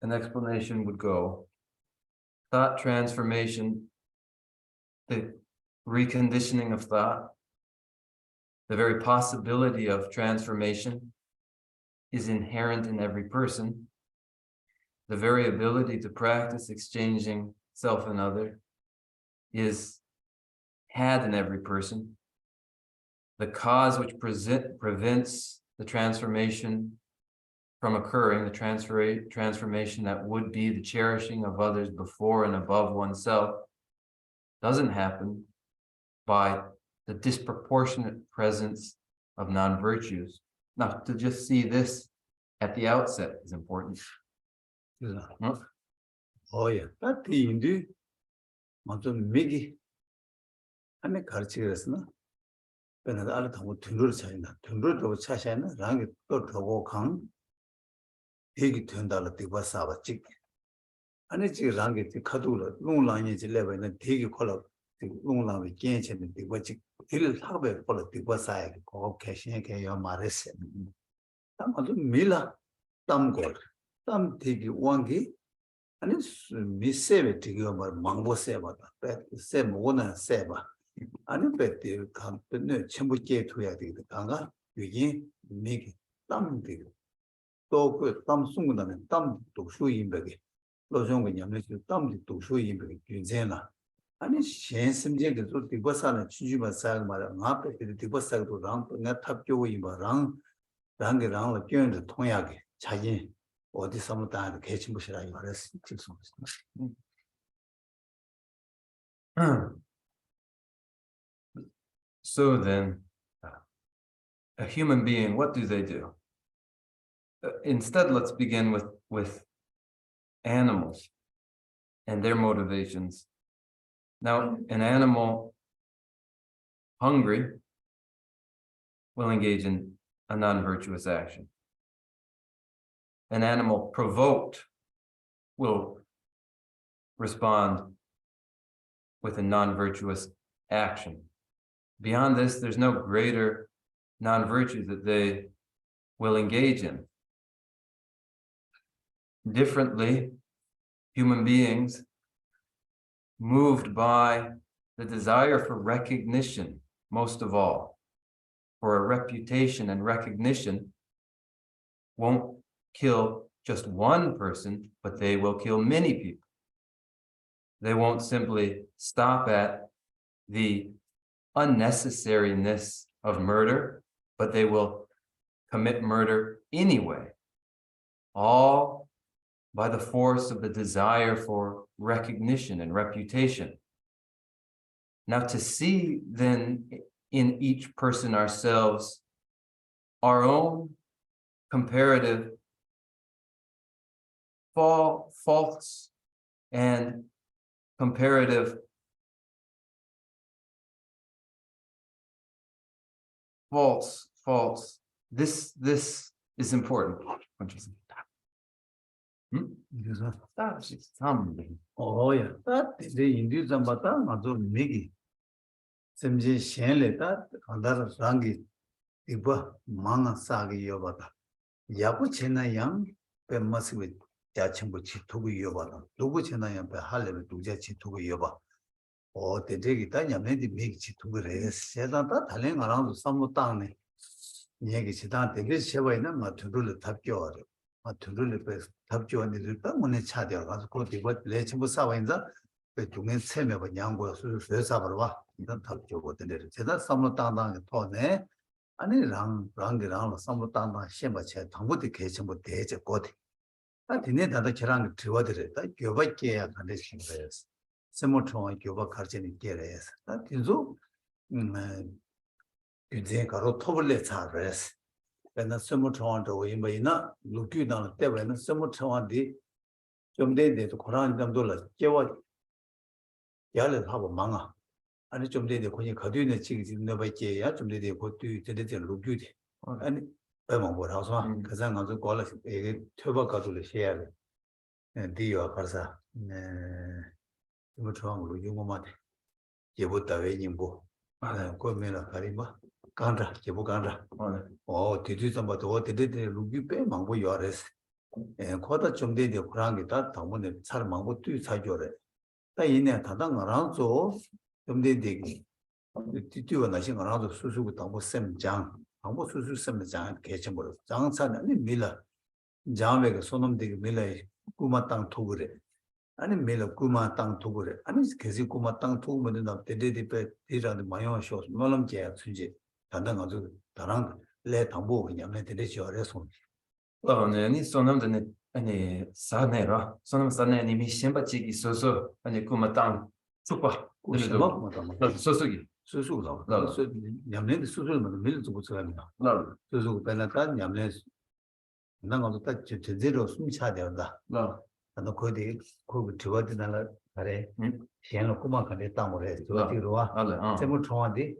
an explanation would go, thought transformation, the reconditioning of thought, the very possibility of transformation is inherent in every person. The very ability to practice exchanging self and other is had in every person. The cause which prevents the transformation from occurring, the transformation that would be the cherishing of others before and above oneself, doesn't happen by the disproportionate presence of non-virtues. Now, to just see this at the outset is important. 어야 따티 인디 먼저 미기 안에 가르치겠으나 배나다 알아 타고 등으로 차이나 등으로 차샤나 랑이 또 더고 강 얘기 된다라 되바 사바직 아니 지 랑이 카두로 농랑이 질레바는 되게 콜라 농랑이 괜찮은 되바직 일 하베 콜라 되바 사야 고 캐신게 요 마레스 아마도 밀라 땀고 땀 되게 왕기 아니 미세베 되게 뭐 망보세바다 세 뭐나 세바 아니 베티 감페네 첨부께 둬야 되거든 강가 여기 미기 땀들 또그 땀 숨는다면 땀 독수인백이 로종의 냠내지 땀도 독수인백이 괜찮아 아니 신심제가 또 디버사는 추주바 살 말아 나ppe 디버사도 랑 탑교고 이바랑 랑게랑을 끼는데 통하게 자기 어디서 뭐 다 개침부시라 말했어 직선. So then, a human being, what do they do? Instead, let's begin with animals and their motivations. Now, an animal hungry will engage in a non-virtuous action. An animal provoked will respond with a non-virtuous action. Beyond this, there's no greater non-virtue that they will engage in. Differently, human beings, moved by the desire for recognition, most of all, for a reputation and recognition, won't kill just one person, but they will kill many people. They won't simply stop at the unnecessariness of murder, but they will commit murder anyway, all by the force of the desire for recognition and reputation. Now, to see then in each person ourselves our own comparative faults and comparative faults. This is important. 그래서 That's something. 어야 이제 인류 잠바다 맞아 미기 샘지 셴레다 간다라 랑기 이거 망아 싸게 여바다 야부 제나양 뱀마스고 야침부 지투고 여바다 누구 제나양 배 할레베 두자 지투고 여바 대대기 따냐면디 미기 지투고래 세다다 달랭 알아도 삼모 땅네 얘기 지다 되게 세워있는 마투를 탑겨어 둘을 답지원들을 때문에 차대어 가지고 그거 레침부 사와인자 그 중에 세매번 양고야 수수 사버와 이런 답지거든요. 제가 삼로 땅땅에 토네 아니 랑랑 삼로 땅땅 셴바체 당부도 개침부 대제 거디. 아 디네 다다 계란 들어들었다. 교박계야 간대신 거예요. 세모총 교박 가르치는 게래서. 아 진짜 이제 가로 토블레 차르스. 그러나 스무트원도 이메이나 루큐나 때문에 스무트원디 좀 되는데도 고라니 담돌라 깨워 야를 하고 망아 아니 좀 되는데 거기 거두는 지금 너밖에야 좀 되는데 그것도 되는데 루큐디 아니 배만 보라서 가장 아주 걸어 이게 퇴바 가도를 해야 돼 디와 가서 스무트원 루큐만 예보다 왜님고 그러면 가리마 간다 제보 간다 뒤뒤서부터 되게 루기페 망고 요레스 코다 좀 되게 그런 게다 당문에 잘 망고 뒤 사줘래 다 이내 다당 알아서 좀 되게 뒤뒤와 나신 알아서 수수고 당고 셈장 당고 수수 셈장 개체물 장사는 밀라 장외가 손놈 되게 밀라 꾸마 땅 토그래 아니 밀라 꾸마 땅 토그래 아니 계속 꾸마 땅 토그면 나 데데디페 이라는 마요쇼 말람제 순지 단단 아주 다른 레 담보 그냥 내들이죠 그래서 네, 소놈도 아니 사네라. 소놈 사네 님이 셴바치기 소소 아니 꾸마땅 축바. 그래서 소소기. 수수가 냠내 수수는 밀도 못 쓰랍니다. 수수 배나다 냠내 나가도 딱 제대로 숨차 된다. 너 거기 들어가지나 그래. 시행을 꾸막하게 땅으로 해. 저기로 와. 세무 총한테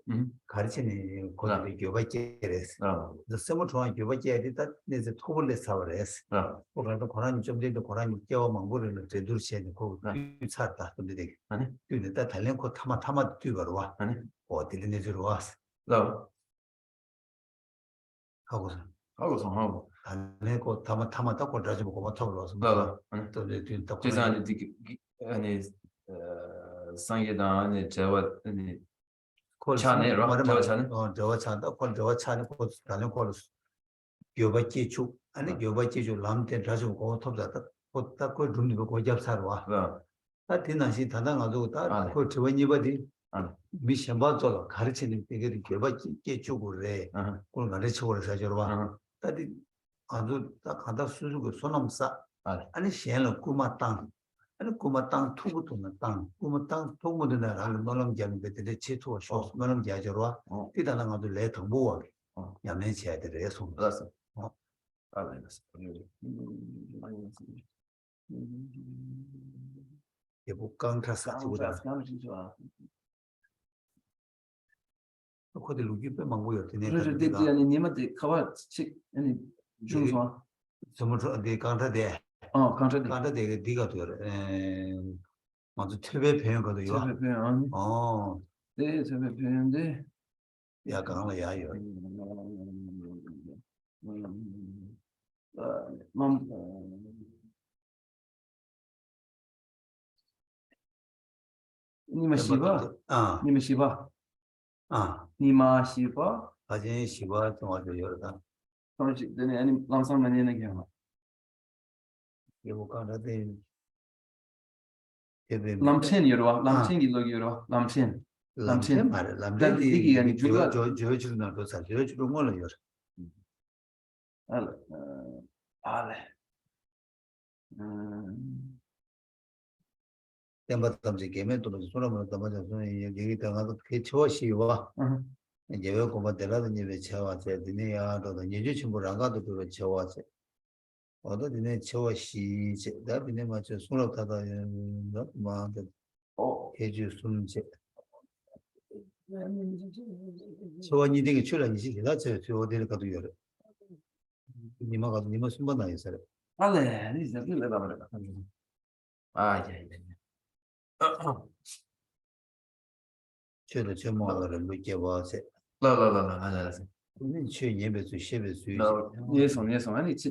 가르치는 거기 교박제래서. 세무 총한 교박제에다 내서 토벌레 사버렸어. 그래서 고라니 좀 돼도 고라니 깨워 망고를 제대로 시행을 거기 찾다. 근데 되게. 아니. 근데 달랭코 타마 뛰어로 와. 아니. 어디를 내주러 왔어. 하고서 달랭코 타마 딱 가지고 고마 타고 와서. 또 뒤에 딱. 아니 상계단 아니 제와 아니 차네로 저와 차다 저와 차는 곧 다른 걸 교박지주 아니 교박지주 람테 가지고 고 톱다다 곧딱 그 눈으로 고잡사로 와 다 디나시 다당아도 다 아, 네. 그 저번이버디 아. 미션바도 가르치는 되게 개발 깨주고래 아하. 그걸 가르치고 사죠 봐. 아하. 다디 아주 딱 하다 수주고 손엄사 아, 네. 아니 시행을 꾸마땅 아니 꾸마땅 투부터는 땅 꾸마땅 투부들은 하는 노름 잡는데 내 치토 쇼 노름 잡으러 뛰다는 아주 내 정보와 야면 해야 돼. 손. 알았어. 어. 알았어. 예복강 타사지보다 거기 루기 빼만 보였더니 그래서 대지 아니 님한테 가봐 책 아니 중소 전부 어디 강타대 강제돼. 강타대 네가 돼. 먼저 퇴배 배운 요. 제배 표현. 네, 제배 표현인데 약간 야요. 님은 시바? 님은 시바? 니마 시바? 아직 시바 좀 아주 여러다. 그렇지. 근데 아니 랑상만 얘는 게 예복강 타대 퇴배 람첸 여러 람첸 길로 여러 람첸 람첸 말 람첸 이게 아니 주가 저 주는 거 사실 저 주는 거는 요. 알레. 템바tam지 게면 또 소라면 담아서 얘기 당하고 그 초시와 이제 왜 고마대라든지 왜 채와서 드네야 또 이제 친구랑 가도 그 채와서 어디 드네 채와시 나 비네 맞죠 소라다다 뭐 해주 숨지 소원이 되게 출연이지 나저 어디를 가도 열어 니마 가도 니마 숨번 나이 살아 알레, 이제 빌레다 말이야. 예. 저도 저 뭐를 묻게 와서 라라라라 알았어. 우리 최 예배수 셰배수 예성 아니 자.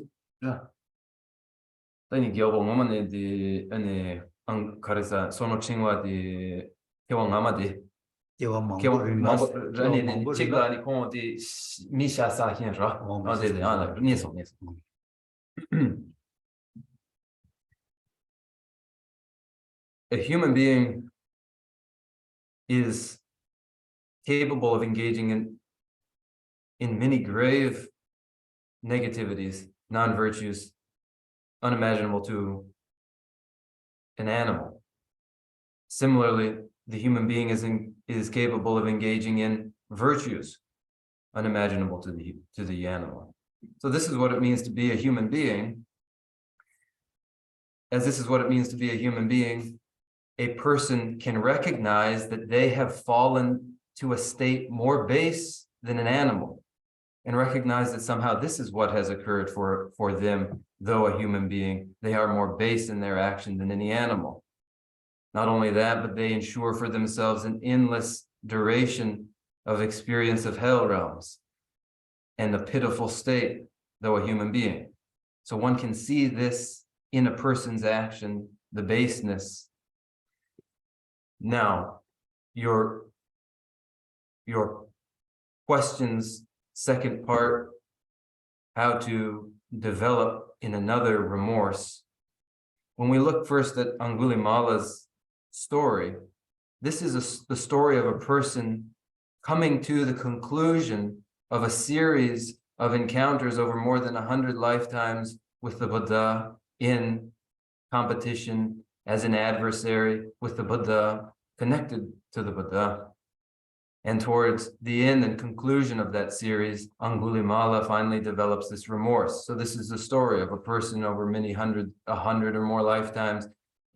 Tani gyobo ngomane di ane ang karesa sono chingwa di kewa ngama di 제가 kewa mambo rani di mambo chigla ani kongo di misha sa hien ra de ana niso A human being is capable of engaging in many grave negativities, non-virtues, unimaginable to an animal. Similarly, the human being is capable of engaging in virtues unimaginable to the animal. So this is what it means to be a human being. As this is what it means to be a human being, a person can recognize that they have fallen to a state more base than an animal, and recognize that somehow this is what has occurred for them, though a human being. They are more base in their action than any animal. Not only that, but they ensure for themselves an endless duration of experience of hell realms and the pitiful state, though a human being. So one can see this in a person's action, the baseness. Now, your question's second part, how to develop in another remorse. When we look first at Angulimala's story, this is the story of a person coming to the conclusion of a series of encounters over more than 100 lifetimes with the Buddha, in competition as an adversary with the Buddha, connected to the Buddha. And towards the end and conclusion of that series, Angulimala finally develops this remorse. So this is the story of a person over 100 or more lifetimes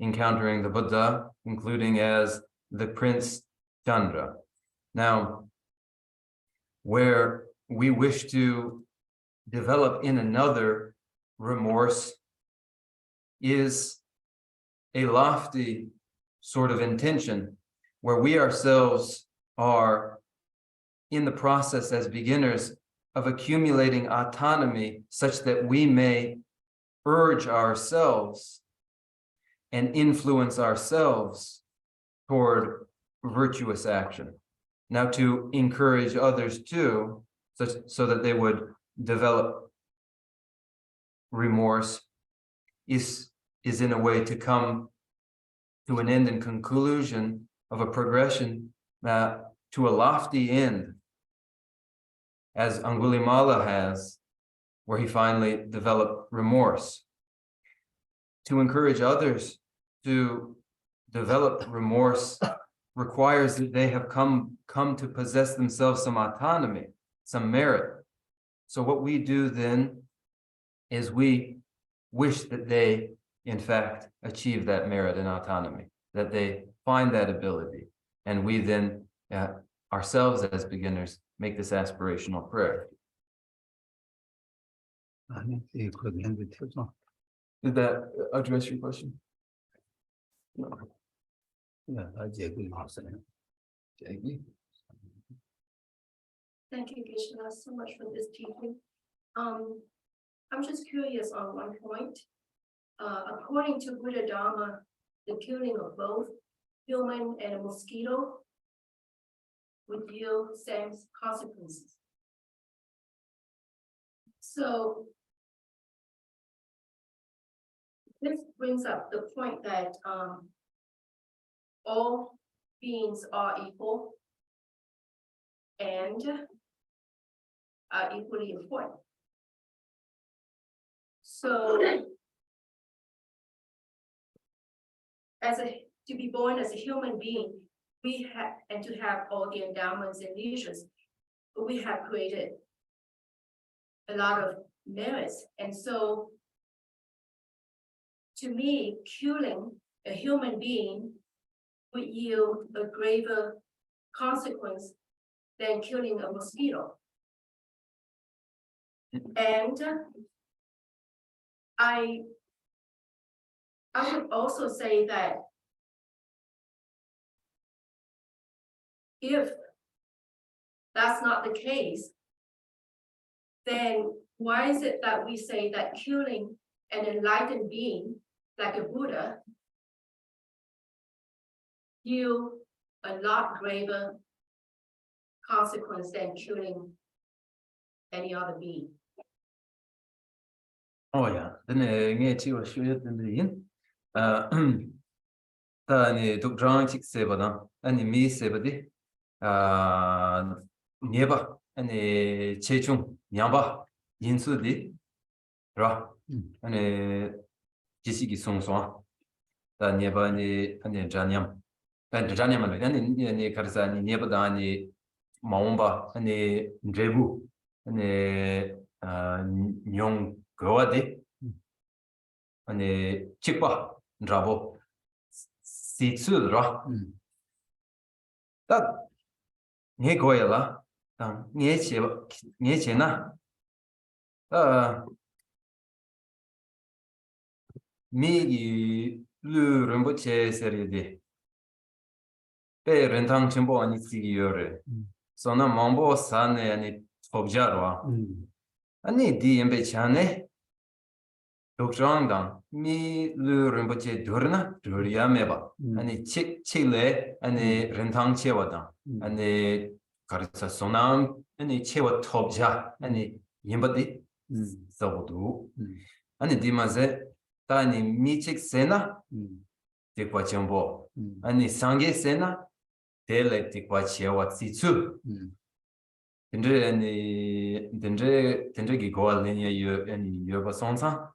encountering the Buddha, including as the Prince Chandra. Now, where we wish to develop in another remorse is a lofty sort of intention where we ourselves are in the process as beginners of accumulating autonomy such that we may urge ourselves and influence ourselves toward virtuous action. Now, to encourage others too, so that they would develop remorse is in a way to come to an end and conclusion of a progression to a lofty end, as Angulimala has, where he finally developed remorse. To encourage others to develop remorse requires that they have come to possess themselves some autonomy, some merit. So what we do then is we wish that they, in fact, achieve that merit and autonomy, that they find that ability. And we then, ourselves as beginners, make this aspirational prayer. 아니, 이거 근데 태죠. Did that address your question? 야, 아직 얘기 없어요. Jackie? Thank you, Geshe-la, so much for this teaching. I'm just curious on one point. According to Buddha Dharma, the killing of both human and a mosquito would yield same consequences. So this brings up the point that all beings are equal and are equally important. So to be born as a human being, we have, and to have all the endowments and leisures, we have created a lot of merits. And so to me, killing a human being would yield a graver consequence than killing a mosquito. And I would also say that if that's not the case, then why is it that we say that killing an enlightened being like a Buddha yield a lot graver consequence than killing any other being? Oh yeah, then nghe chi wa shu yet den yin. Ta ni duk drang chik se ba na, ani mi se ba di. Nie ba, ani che chung nyang ba, yin su di. Ra. Ani ji si gi song song. Ta nie ba ni ani janyam. Janyam ma ani karsa ni nie ba da ani maung ba, ani drebu. Ani nyong Goadi and a chipa drabo sitsudra that Negoyala Niechena me lu rumbuche seridi pe rentang chimbo ani sigiyore so na mambo sane ani objarwa ani di embe chane 독장당 미 르름버체 드르나 드리아메바 아니 칙칙레 아니 렌탕체와다 아니 가르쳐 소남 아니 체와 톱자 아니 임바디 서보도 아니 디마제 타니 미칙세나 데과쳔보 아니 상게세나 델레 데과체와 시츠 Dendri gigoa linya yu ba songsa.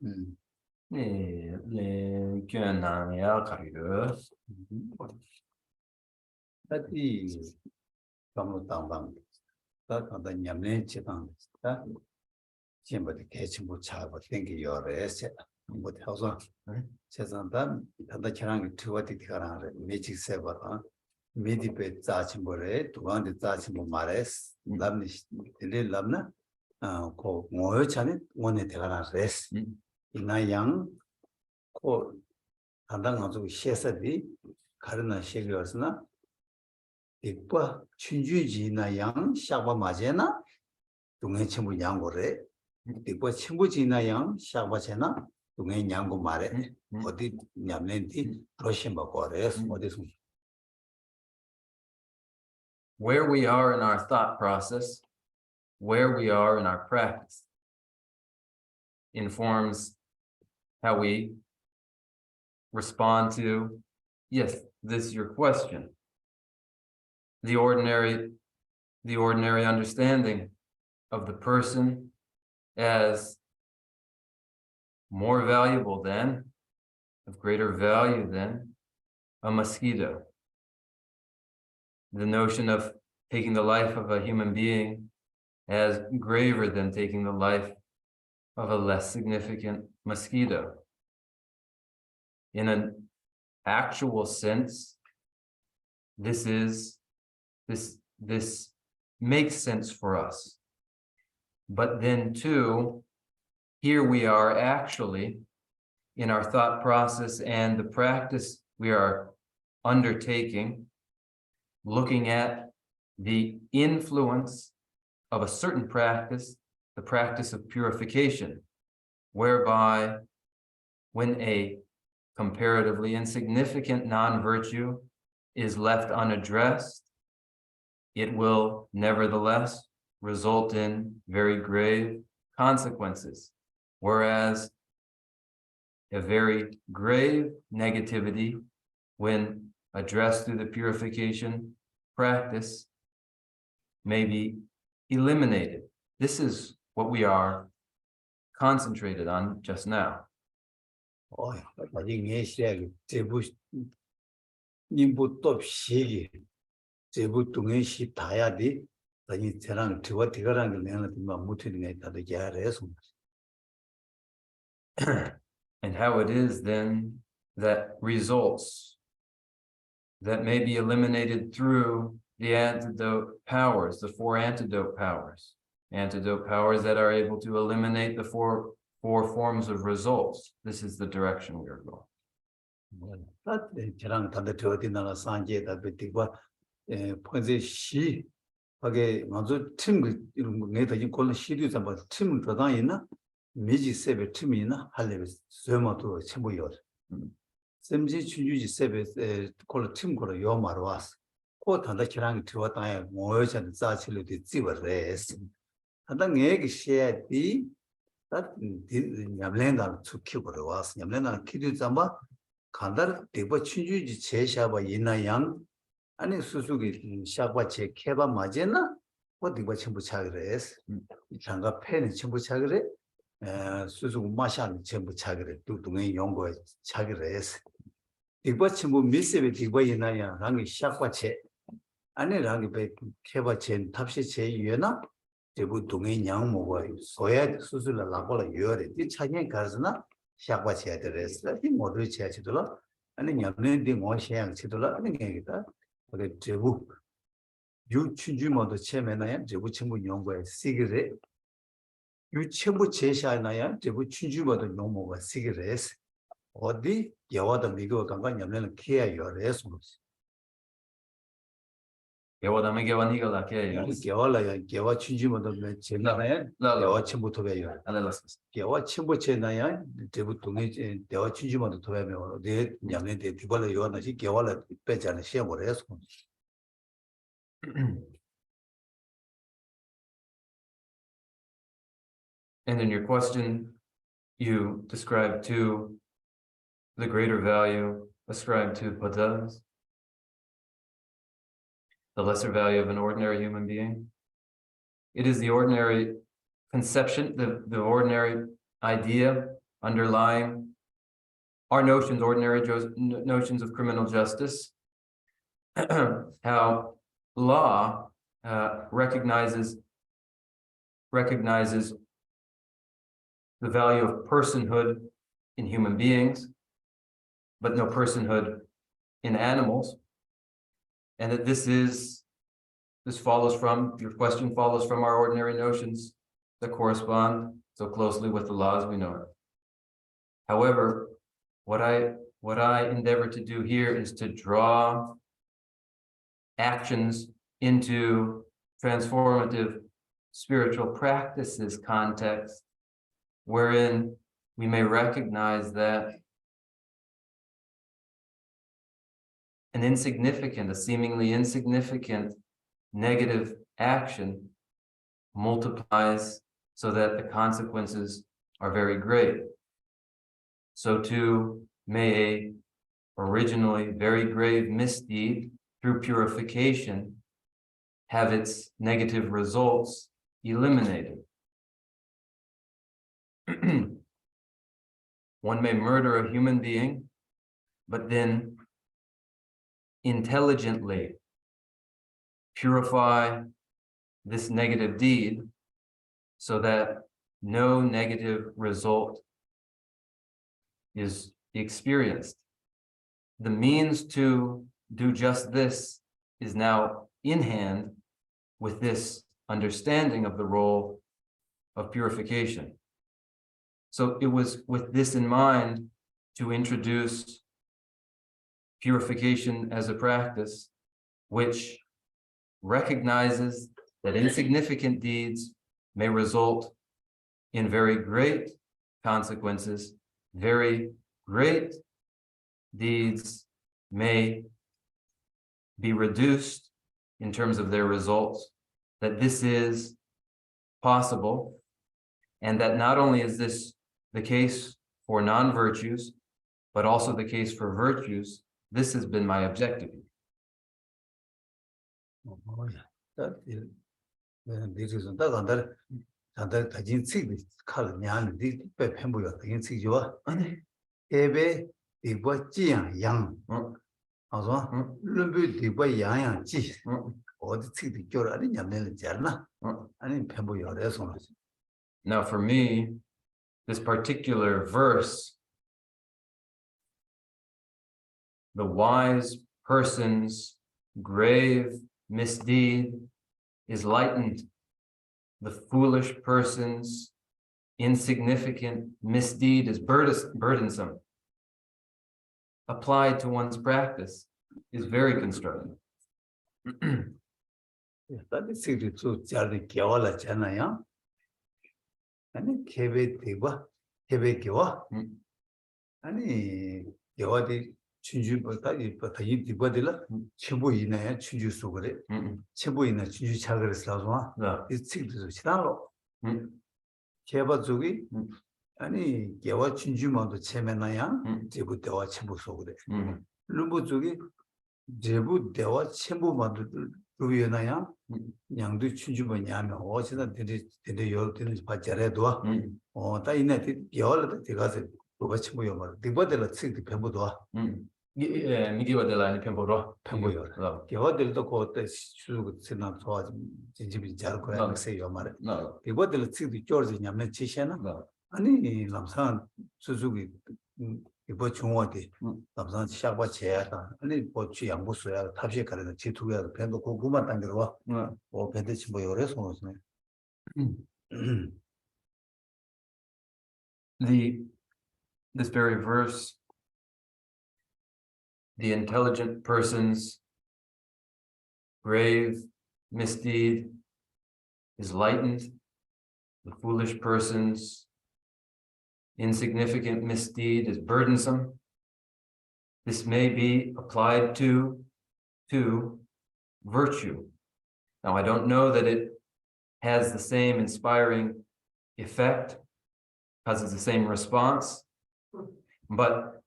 Le kyun na ya kariyo. Tati kamu tangbang, ta kanda nyamne chitang, ta jimba di kechimbo chaba tengi yore se, mbo di hausa. Chezang ta tanda kirangi tuwa di tikarang mechik seba ta, midi pe zachimbo re, tuwaan di zachimbo mares, lamni dili lamna, ko ngoyo chani ngone tikarang res. Ina yang ko tanda nganzu shesa di karina shegi yorsana, ikpa 춘주지 나 양 샤바 마제나 동해 친구 양고래 ikpa 친구지 나 양 샤바 제나 동해 양고 말에 어디 냠nen디 러시아 거래 어디서 Where we are in our thought process, where we are in our practice, informs how we respond to yes, this is your question. The ordinary understanding of the person as more valuable than, of greater value than, a mosquito. The notion of taking the life of a human being as graver than taking the life of a less significant mosquito. In an actual sense, this makes sense for us. But then too, here we are actually in our thought process and the practice we are undertaking, looking at the influence of a certain practice, the practice of purification, whereby when a comparatively insignificant non-virtue is left unaddressed, it will nevertheless result in very grave consequences. Whereas a very grave negativity, when addressed through the purification practice, may be eliminated. This is what we are concentrated on just now. 나중에 시작이 제부 님부 또 시기 제부 동행시 다야 돼. 아니 저랑 저와 대가랑 게 내가 뭐 못하는 게 있다도 잘해서. And how it is then that results that may be eliminated through the antidote powers, the four antidote powers that are able to eliminate the four forms of results. This is the direction we are going. 저랑 다들 저한테 나라 산제다 베티고 번제 시 하게 먼저 팀 이런 거 내가 지금 걸 시도 잡아 팀을 더다 있나 미지 세베 팀이나 할래 서마도 첨부요 샘지 추주지 세베 걸 팀 걸어 요 말어 왔어 코 단다 저랑 들어왔다에 뭐여전 자치로도 찍어래스 한다 내기 시에디 다 냠len다 추키고로 왔어 냠len다 키도 잡아 간다르 대버 추주지 제샤바 이나양 아니 수수기 샤바 제 케바 맞잖아 어디가 전부 차그래스 장가 팬이 전부 차그래 수수고 마샤는 전부 차그래 뚱뚱의 연구에 차그래스 이거 전부 미세베 이거 이나양 랑이 샤바 제 아니 랑이 배 케바 제 탑시 제 유나 대부 동의 양 먹어요 소야 수술을 나고라 요래 이 차게 가르나 샤바 제 드레스 이 모두 제 지도라 아니 냠네 뭐 샤양 지도라 아니 게다 그 제부 유춘주모도 체면나야 제부 친구 연구에 시그레 유친구 제샤나야 제부 춘주모도 용모가 시그레스 어디 여와도 미국 간간 냠내는 키야요레스 여와다메 개완이가 개와라야 개와 춘주모도 제나나야 여와 친구도 배요 개와 친구 제나야 제부 동네 대와 춘주모도 도배면 내 냠내데 디발로 요나시 개와라 빼잖아 시험을 And in your question, you described to the greater value ascribed to padas, the lesser value of an ordinary human being. It is the ordinary conception, the ordinary idea underlying our notions, ordinary notions of criminal justice, how law recognizes the value of personhood in human beings, but no personhood in animals. And that your question follows from our ordinary notions that correspond so closely with the laws we know. However, what I endeavor to do here is to draw actions into transformative spiritual practices context, wherein we may recognize that a seemingly insignificant negative action multiplies so that the consequences are very great. So too may a originally very grave misdeed, through purification, have its negative results eliminated. One may murder a human being, but then intelligently purify this negative deed so that no negative result is experienced. The means to do just this is now in hand with this understanding of the role of purification. So it was with this in mind to introduce purification as a practice which recognizes that insignificant deeds may result in very great consequences. Very great deeds may be reduced in terms of their results, that this is possible, and that not only is this the case for non-virtues, but also the case for virtues. This has been my objective. Now for me, this particular verse, the wise person's grave misdeed is lightened, the foolish person's insignificant misdeed is burdensome. Applied to one's practice is very constructive. This very verse, the intelligent person's grave misdeed is lightened, the foolish person's insignificant misdeed is burdensome. This may be applied to virtue. Now, I don't know that it has the same inspiring effect, causes the same response, but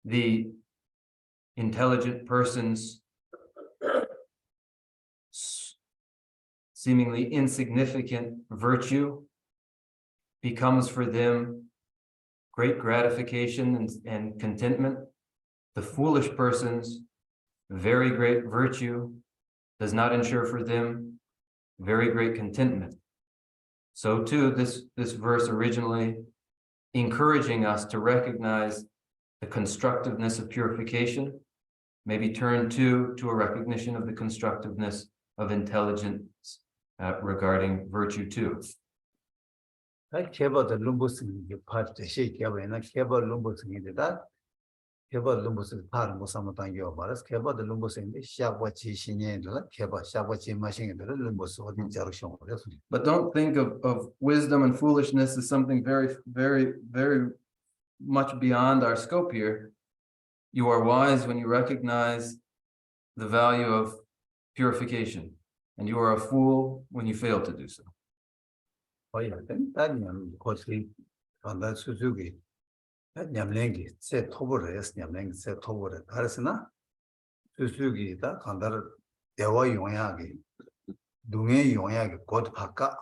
the intelligent person's seemingly insignificant virtue becomes for them great gratification and contentment. The foolish person's very great virtue does not ensure for them very great contentment. So too, this verse originally encouraging us to recognize the constructiveness of purification, maybe turn to a recognition of the constructiveness of intelligence regarding virtue too. But don't think of wisdom and foolishness as something very, very, very much beyond our scope here. You are wise when you recognize the value of purification, and you are a fool when you fail to do so. 냠랭기 세 토벌에서 냠랭기 세 토벌에 따라서나 수수기다 간다를 대화 용약이 동해 용약이 곧 바까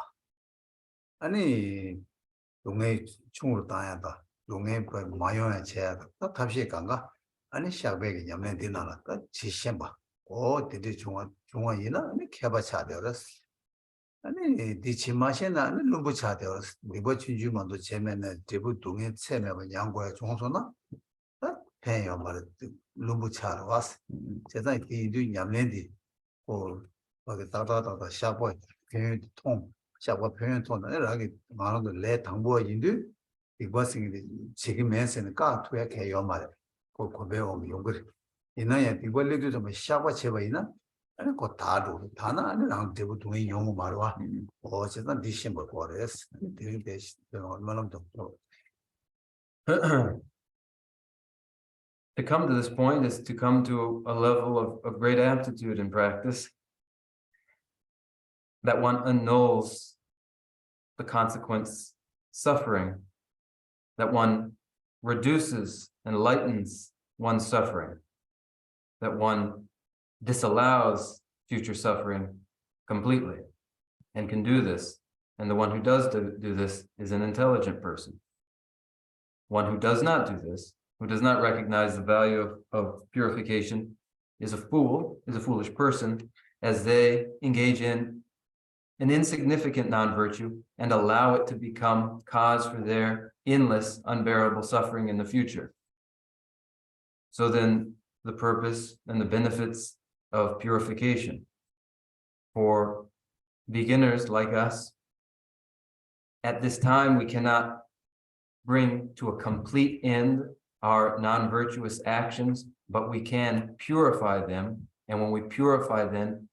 아니 동해 충으로 따야다 동해 그 마요야 제야다 또 답시 간가 아니 샤베기 냠랭 디나라다 지셴바 오 디디 중앙이나 아니 개바 차되었어 아니 디치마시나 아니 루부 차되었어 리버 진주만도 제면에 대부 동해 체면은 양고야 종소나 해요 말 루부 차로 왔어 제가 이두 냠랭디 그 어디 다다다다 샤보 통 샤보 표현 이렇게 많은 내 당부인들 이것이 지금 메시니까 투야 개요 말 고배움 용글 이나야 이걸리도 좀 샤보 제바이나 아니 그 다도 다나 아니랑 대부 동의 용어 말와 어쨌든 디셈버 거래스 되게 얼마나 더 To come to this point is to come to a level of great aptitude in practice, that one annuls the consequence suffering, that one reduces and lightens one's suffering, that one disallows future suffering completely and can do this. And the one who does do this is an intelligent person. One who does not do this, who does not recognize the value of purification, is a fool, is a foolish person, as they engage in an insignificant non-virtue and allow it to become cause for their endless, unbearable suffering in the future. So then the purpose and the benefits of purification for beginners like us, at this time we cannot bring to a complete end our non-virtuous actions, but we can purify them. And when we purify them,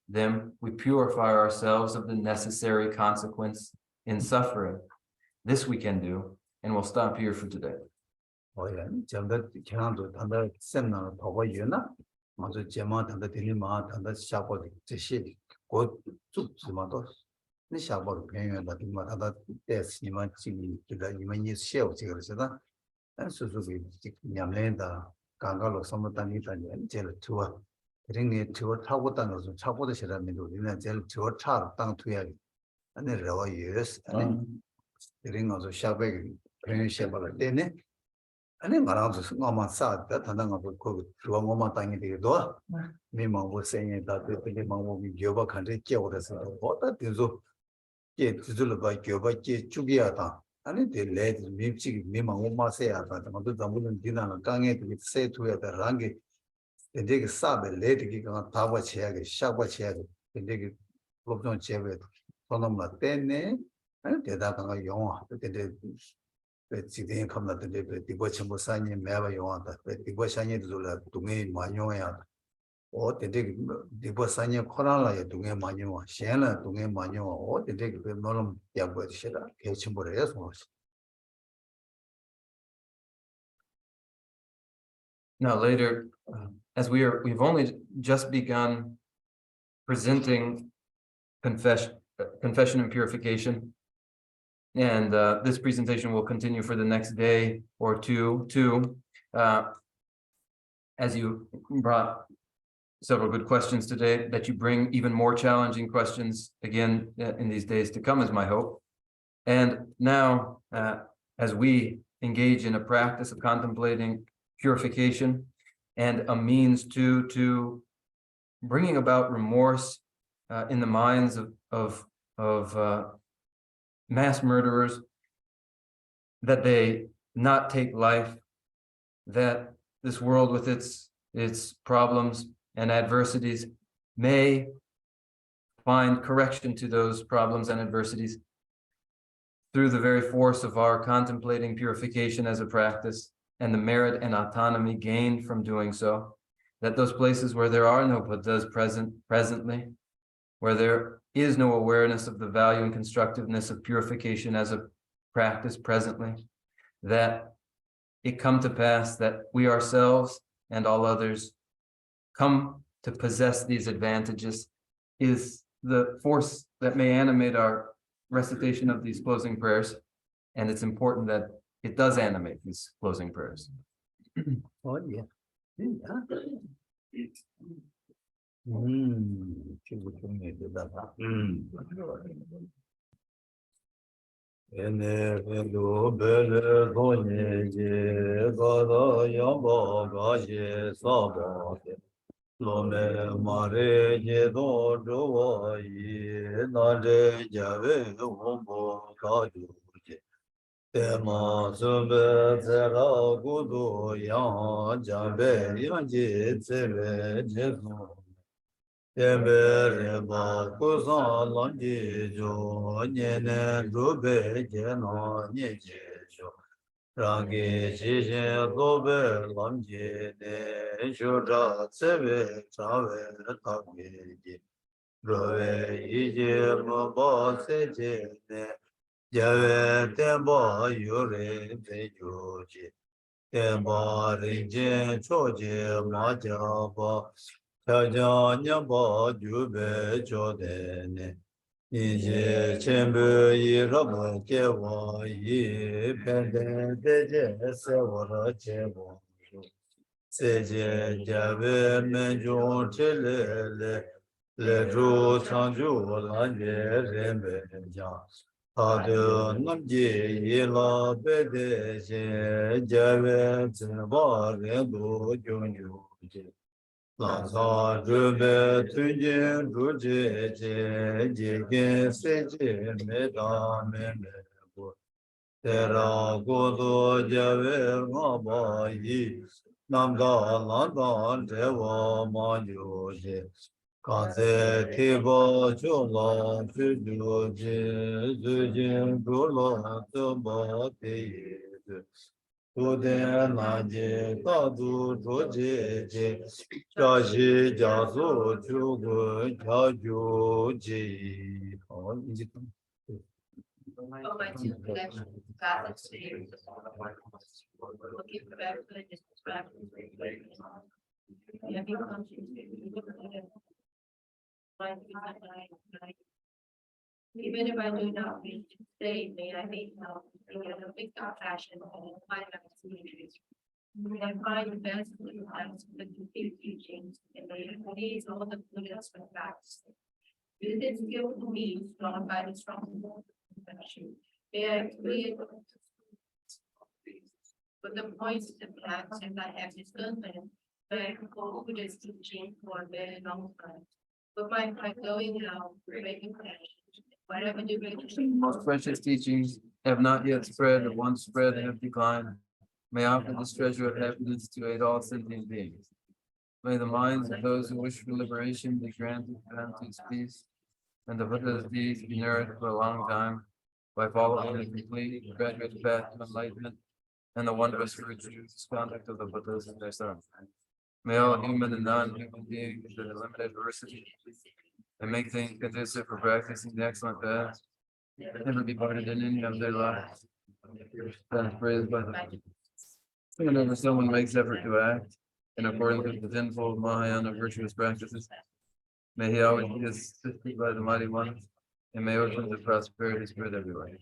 we purify ourselves of the necessary consequence in suffering. This we can do, and we'll stop here for today. 점더 경험도 단다 셈나 보고 있나 먼저 제마 단다 들리마 단다 샤고 제시 곧 쭉지마도 니 샤고 변현다 디마 단다 데스니마 지기 기다 이만이 셰오 지거서다 수수비 냠len다 강가로 섬다니다니 제일 좋아 그ring에 저 타고 다녀서 차고도 싫어하는데 우리는 제일 저 차로 땅 투야기 아니 러와 예스 아니 그ring어서 샤베기 변현 셰바를 때네 아니 말아서 엄마 싸다 단단하고 그 좋은 엄마 땅이 되도 미망고 생에다 되게 망고기 교바 칸데 깨오래서 뭐다 되죠 게 주줄 봐 교바 게 죽이야다 아니 될래 미치기 미망 엄마 세야다 뭐도 담는 디나는 강에 되게 세투야다 랑게 되게 싸베 레디기가 다바 쳐야게 샤바 쳐야게 되게 법정 제베 돈엄마 때네 아니 대다가 영화 되게 지대에 감나던데 디고 첨부 산이 매바 용한다 디고 산이 둘라 동에 많이야 되게 디고 산이 코로나에 동에 많이 와 셴라 동에 많이 와 되게 그 너는 야버시다 개침벌에 해서 Now later, as we've only just begun presenting confession and purification, and this presentation will continue for the next day or two, as you brought several good questions today, that you bring even more challenging questions again in these days to come, is my hope. And now, as we engage in a practice of contemplating purification and a means to bringing about remorse in the minds of mass murderers, that they not take life, that this world with its problems and adversities may find correction to those problems and adversities through the very force of our contemplating purification as a practice and the merit and autonomy gained from doing so, that those places where there are no Buddhas presently, where there is no awareness of the value and constructiveness of purification as a practice presently, that it come to pass that we ourselves and all others come to possess these advantages, is the force that may animate our recitation of these closing prayers. And it's important that it does animate these closing prayers. Oh, yeah. 친구 중에 되다가. 에네르도 베르 도니제 가다 양바 가제 사바데 로메 마레 제도 조와이 나제 자베 홈보 가주제 테마 즈베 제라 구도 양 자베 양제 제베 제소 Embereba kusa lanji jo nyene rube jeno nyeje jo rangi jije dobe lamji ne shura tsebe chave tabi rove ije mba seje ne jave temba yore bejoji temba rinje choje majaba 자자냐바 주베 조데네 이제 쳔부 이러고 깨워 이 펜데데제 세워라 제보 세제 자베 menjo 첼레레 레조 창조 라제 렘베자 아드 남제 예라 베데제 자베 즈바레도 조조제 Lānsā rūpē tūjī rūjī jī jīgī sējī mē tā mē mē gu tērā gōdō jāvē ngā bā yī nām tā lān tā rēwā mā yō jī kānsē tī bā chū lā chū jū jī zū jī rū lā tū bā tī yī tū Tuden naji tadu roje jaji jazo chugu jaju ji. Oh, my two connections, God, let's see. Looking for that, just yeah, because even if I do not reach state, may I be now, a big fashion and find and find the best times with the teachings and these all the goodness and facts. With this skill to me, strong by the strong confession. May I create but the points and facts and I have discerned them, but I go with this teaching for a very long time. But by going out, making connections. Whatever you Most precious teachings have not yet spread, or once spread and have declined. May I offer this treasure of happiness to aid all sentient beings. May the minds of those who wish for liberation be granted its peace, and the Buddha's deeds be nourished for a long time by following the complete graduate path to enlightenment and the wondrous virtues conduct of the Buddhas and their sons. May all human and non-human beings in limited adversity and make things conducive for practicing the excellent path, never be parted in any of their lives. That's praised by the whenever someone makes effort to act in accordance with the tenfold Mahayana virtuous practices, may he always be assisted by the mighty ones, and may oceans of prosperity spread everywhere.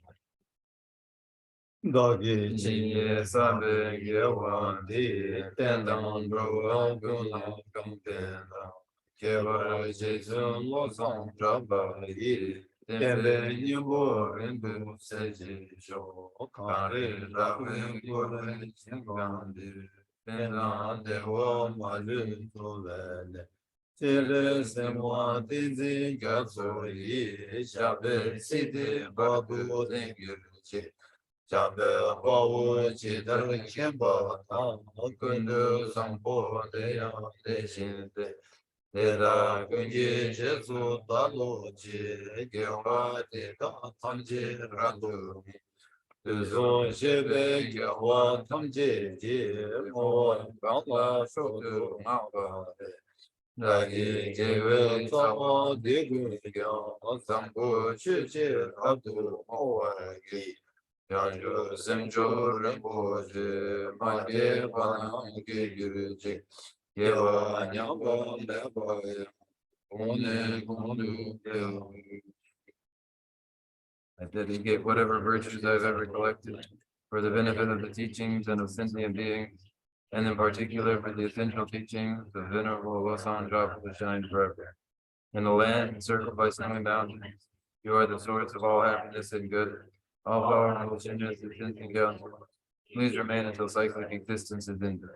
Dagi chiye sabe gewan di tendang browa guna gangtenda Keva jizun lo sang traba yi tembe nyubo rindu seji sho kare rawe gore chingandi tendang dewa malu tolele Tere semwa tinzi gatso yi shabe sidi babu dengir chi Jabe bawu jidar kemba ta kundu sampo deya deshinde Deda kunji jesu talo ji gewa deda tamji randu Tuzo shebe gewa tamji ji mo gangla shodu ngaba Ragi gewe tsawa digu gya sampo chuchi abdu mawa gi Yanju Simcho Rinpoche, Mate Panam Kigiriji, Yeva Nyamba Leba, One Kundu. I dedicate whatever virtues I've ever collected for the benefit of the teachings and of sentient beings, and in particular for the essential teachings of Venerable Losang Drop to shine forever. In the land encircled by snowy mountains, you are the source of all happiness and good, all power and goodness is in God. Please remain until cyclic existence is ended.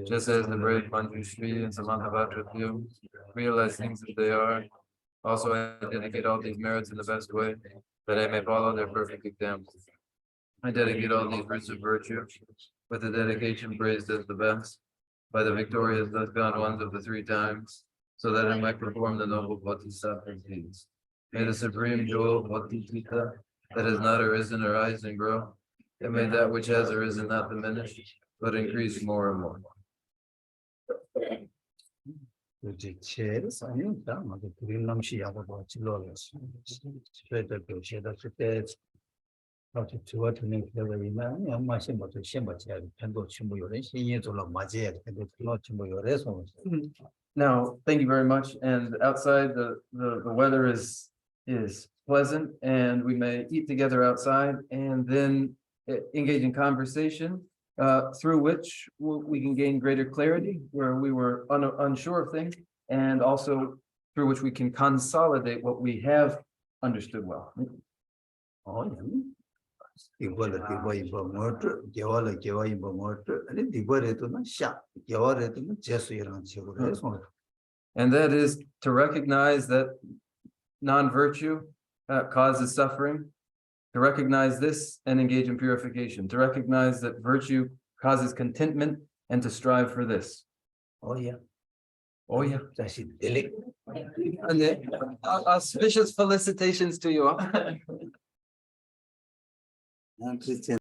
Just as the brave Manjushri and Samantabhadra realize things as they are, also I dedicate all these merits in the best way, that I may follow their perfect examples. I dedicate all these roots of virtue, with the dedication praised as the best, by the victorious thus gone ones of the three times, so that I might perform the noble bodhisattva deeds. May the supreme jewel of Bodhicitta, that has not arisen arise and grow, and may that which has arisen not diminish, but increase more and more. 그렇지. 제일 사니까 맞아. 그린 남시하고도 질러서 스트레이트 교체다 그때 아주 좋아 듣는 기억이면 양마시 모두 시험받지야 편도 전부 요런 신이 돌아 맞아야 근데 그거 전부 요래서 Now, thank you very much. And outside, the weather is pleasant, and we may eat together outside, and then engage in conversation, through which we can gain greater clarity where we were unsure of things, and also through which we can consolidate what we have understood well. 이거 뭐트 개월에 개월이 뭐트 아니 이거래도는 샤 개월에도는 제수이라는 식으로 해서 And that is to recognize that non-virtue causes suffering, to recognize this and engage in purification, to recognize that virtue causes contentment and to strive for this. Oh yeah. 다시 딜릭 Auspicious felicitations to you all.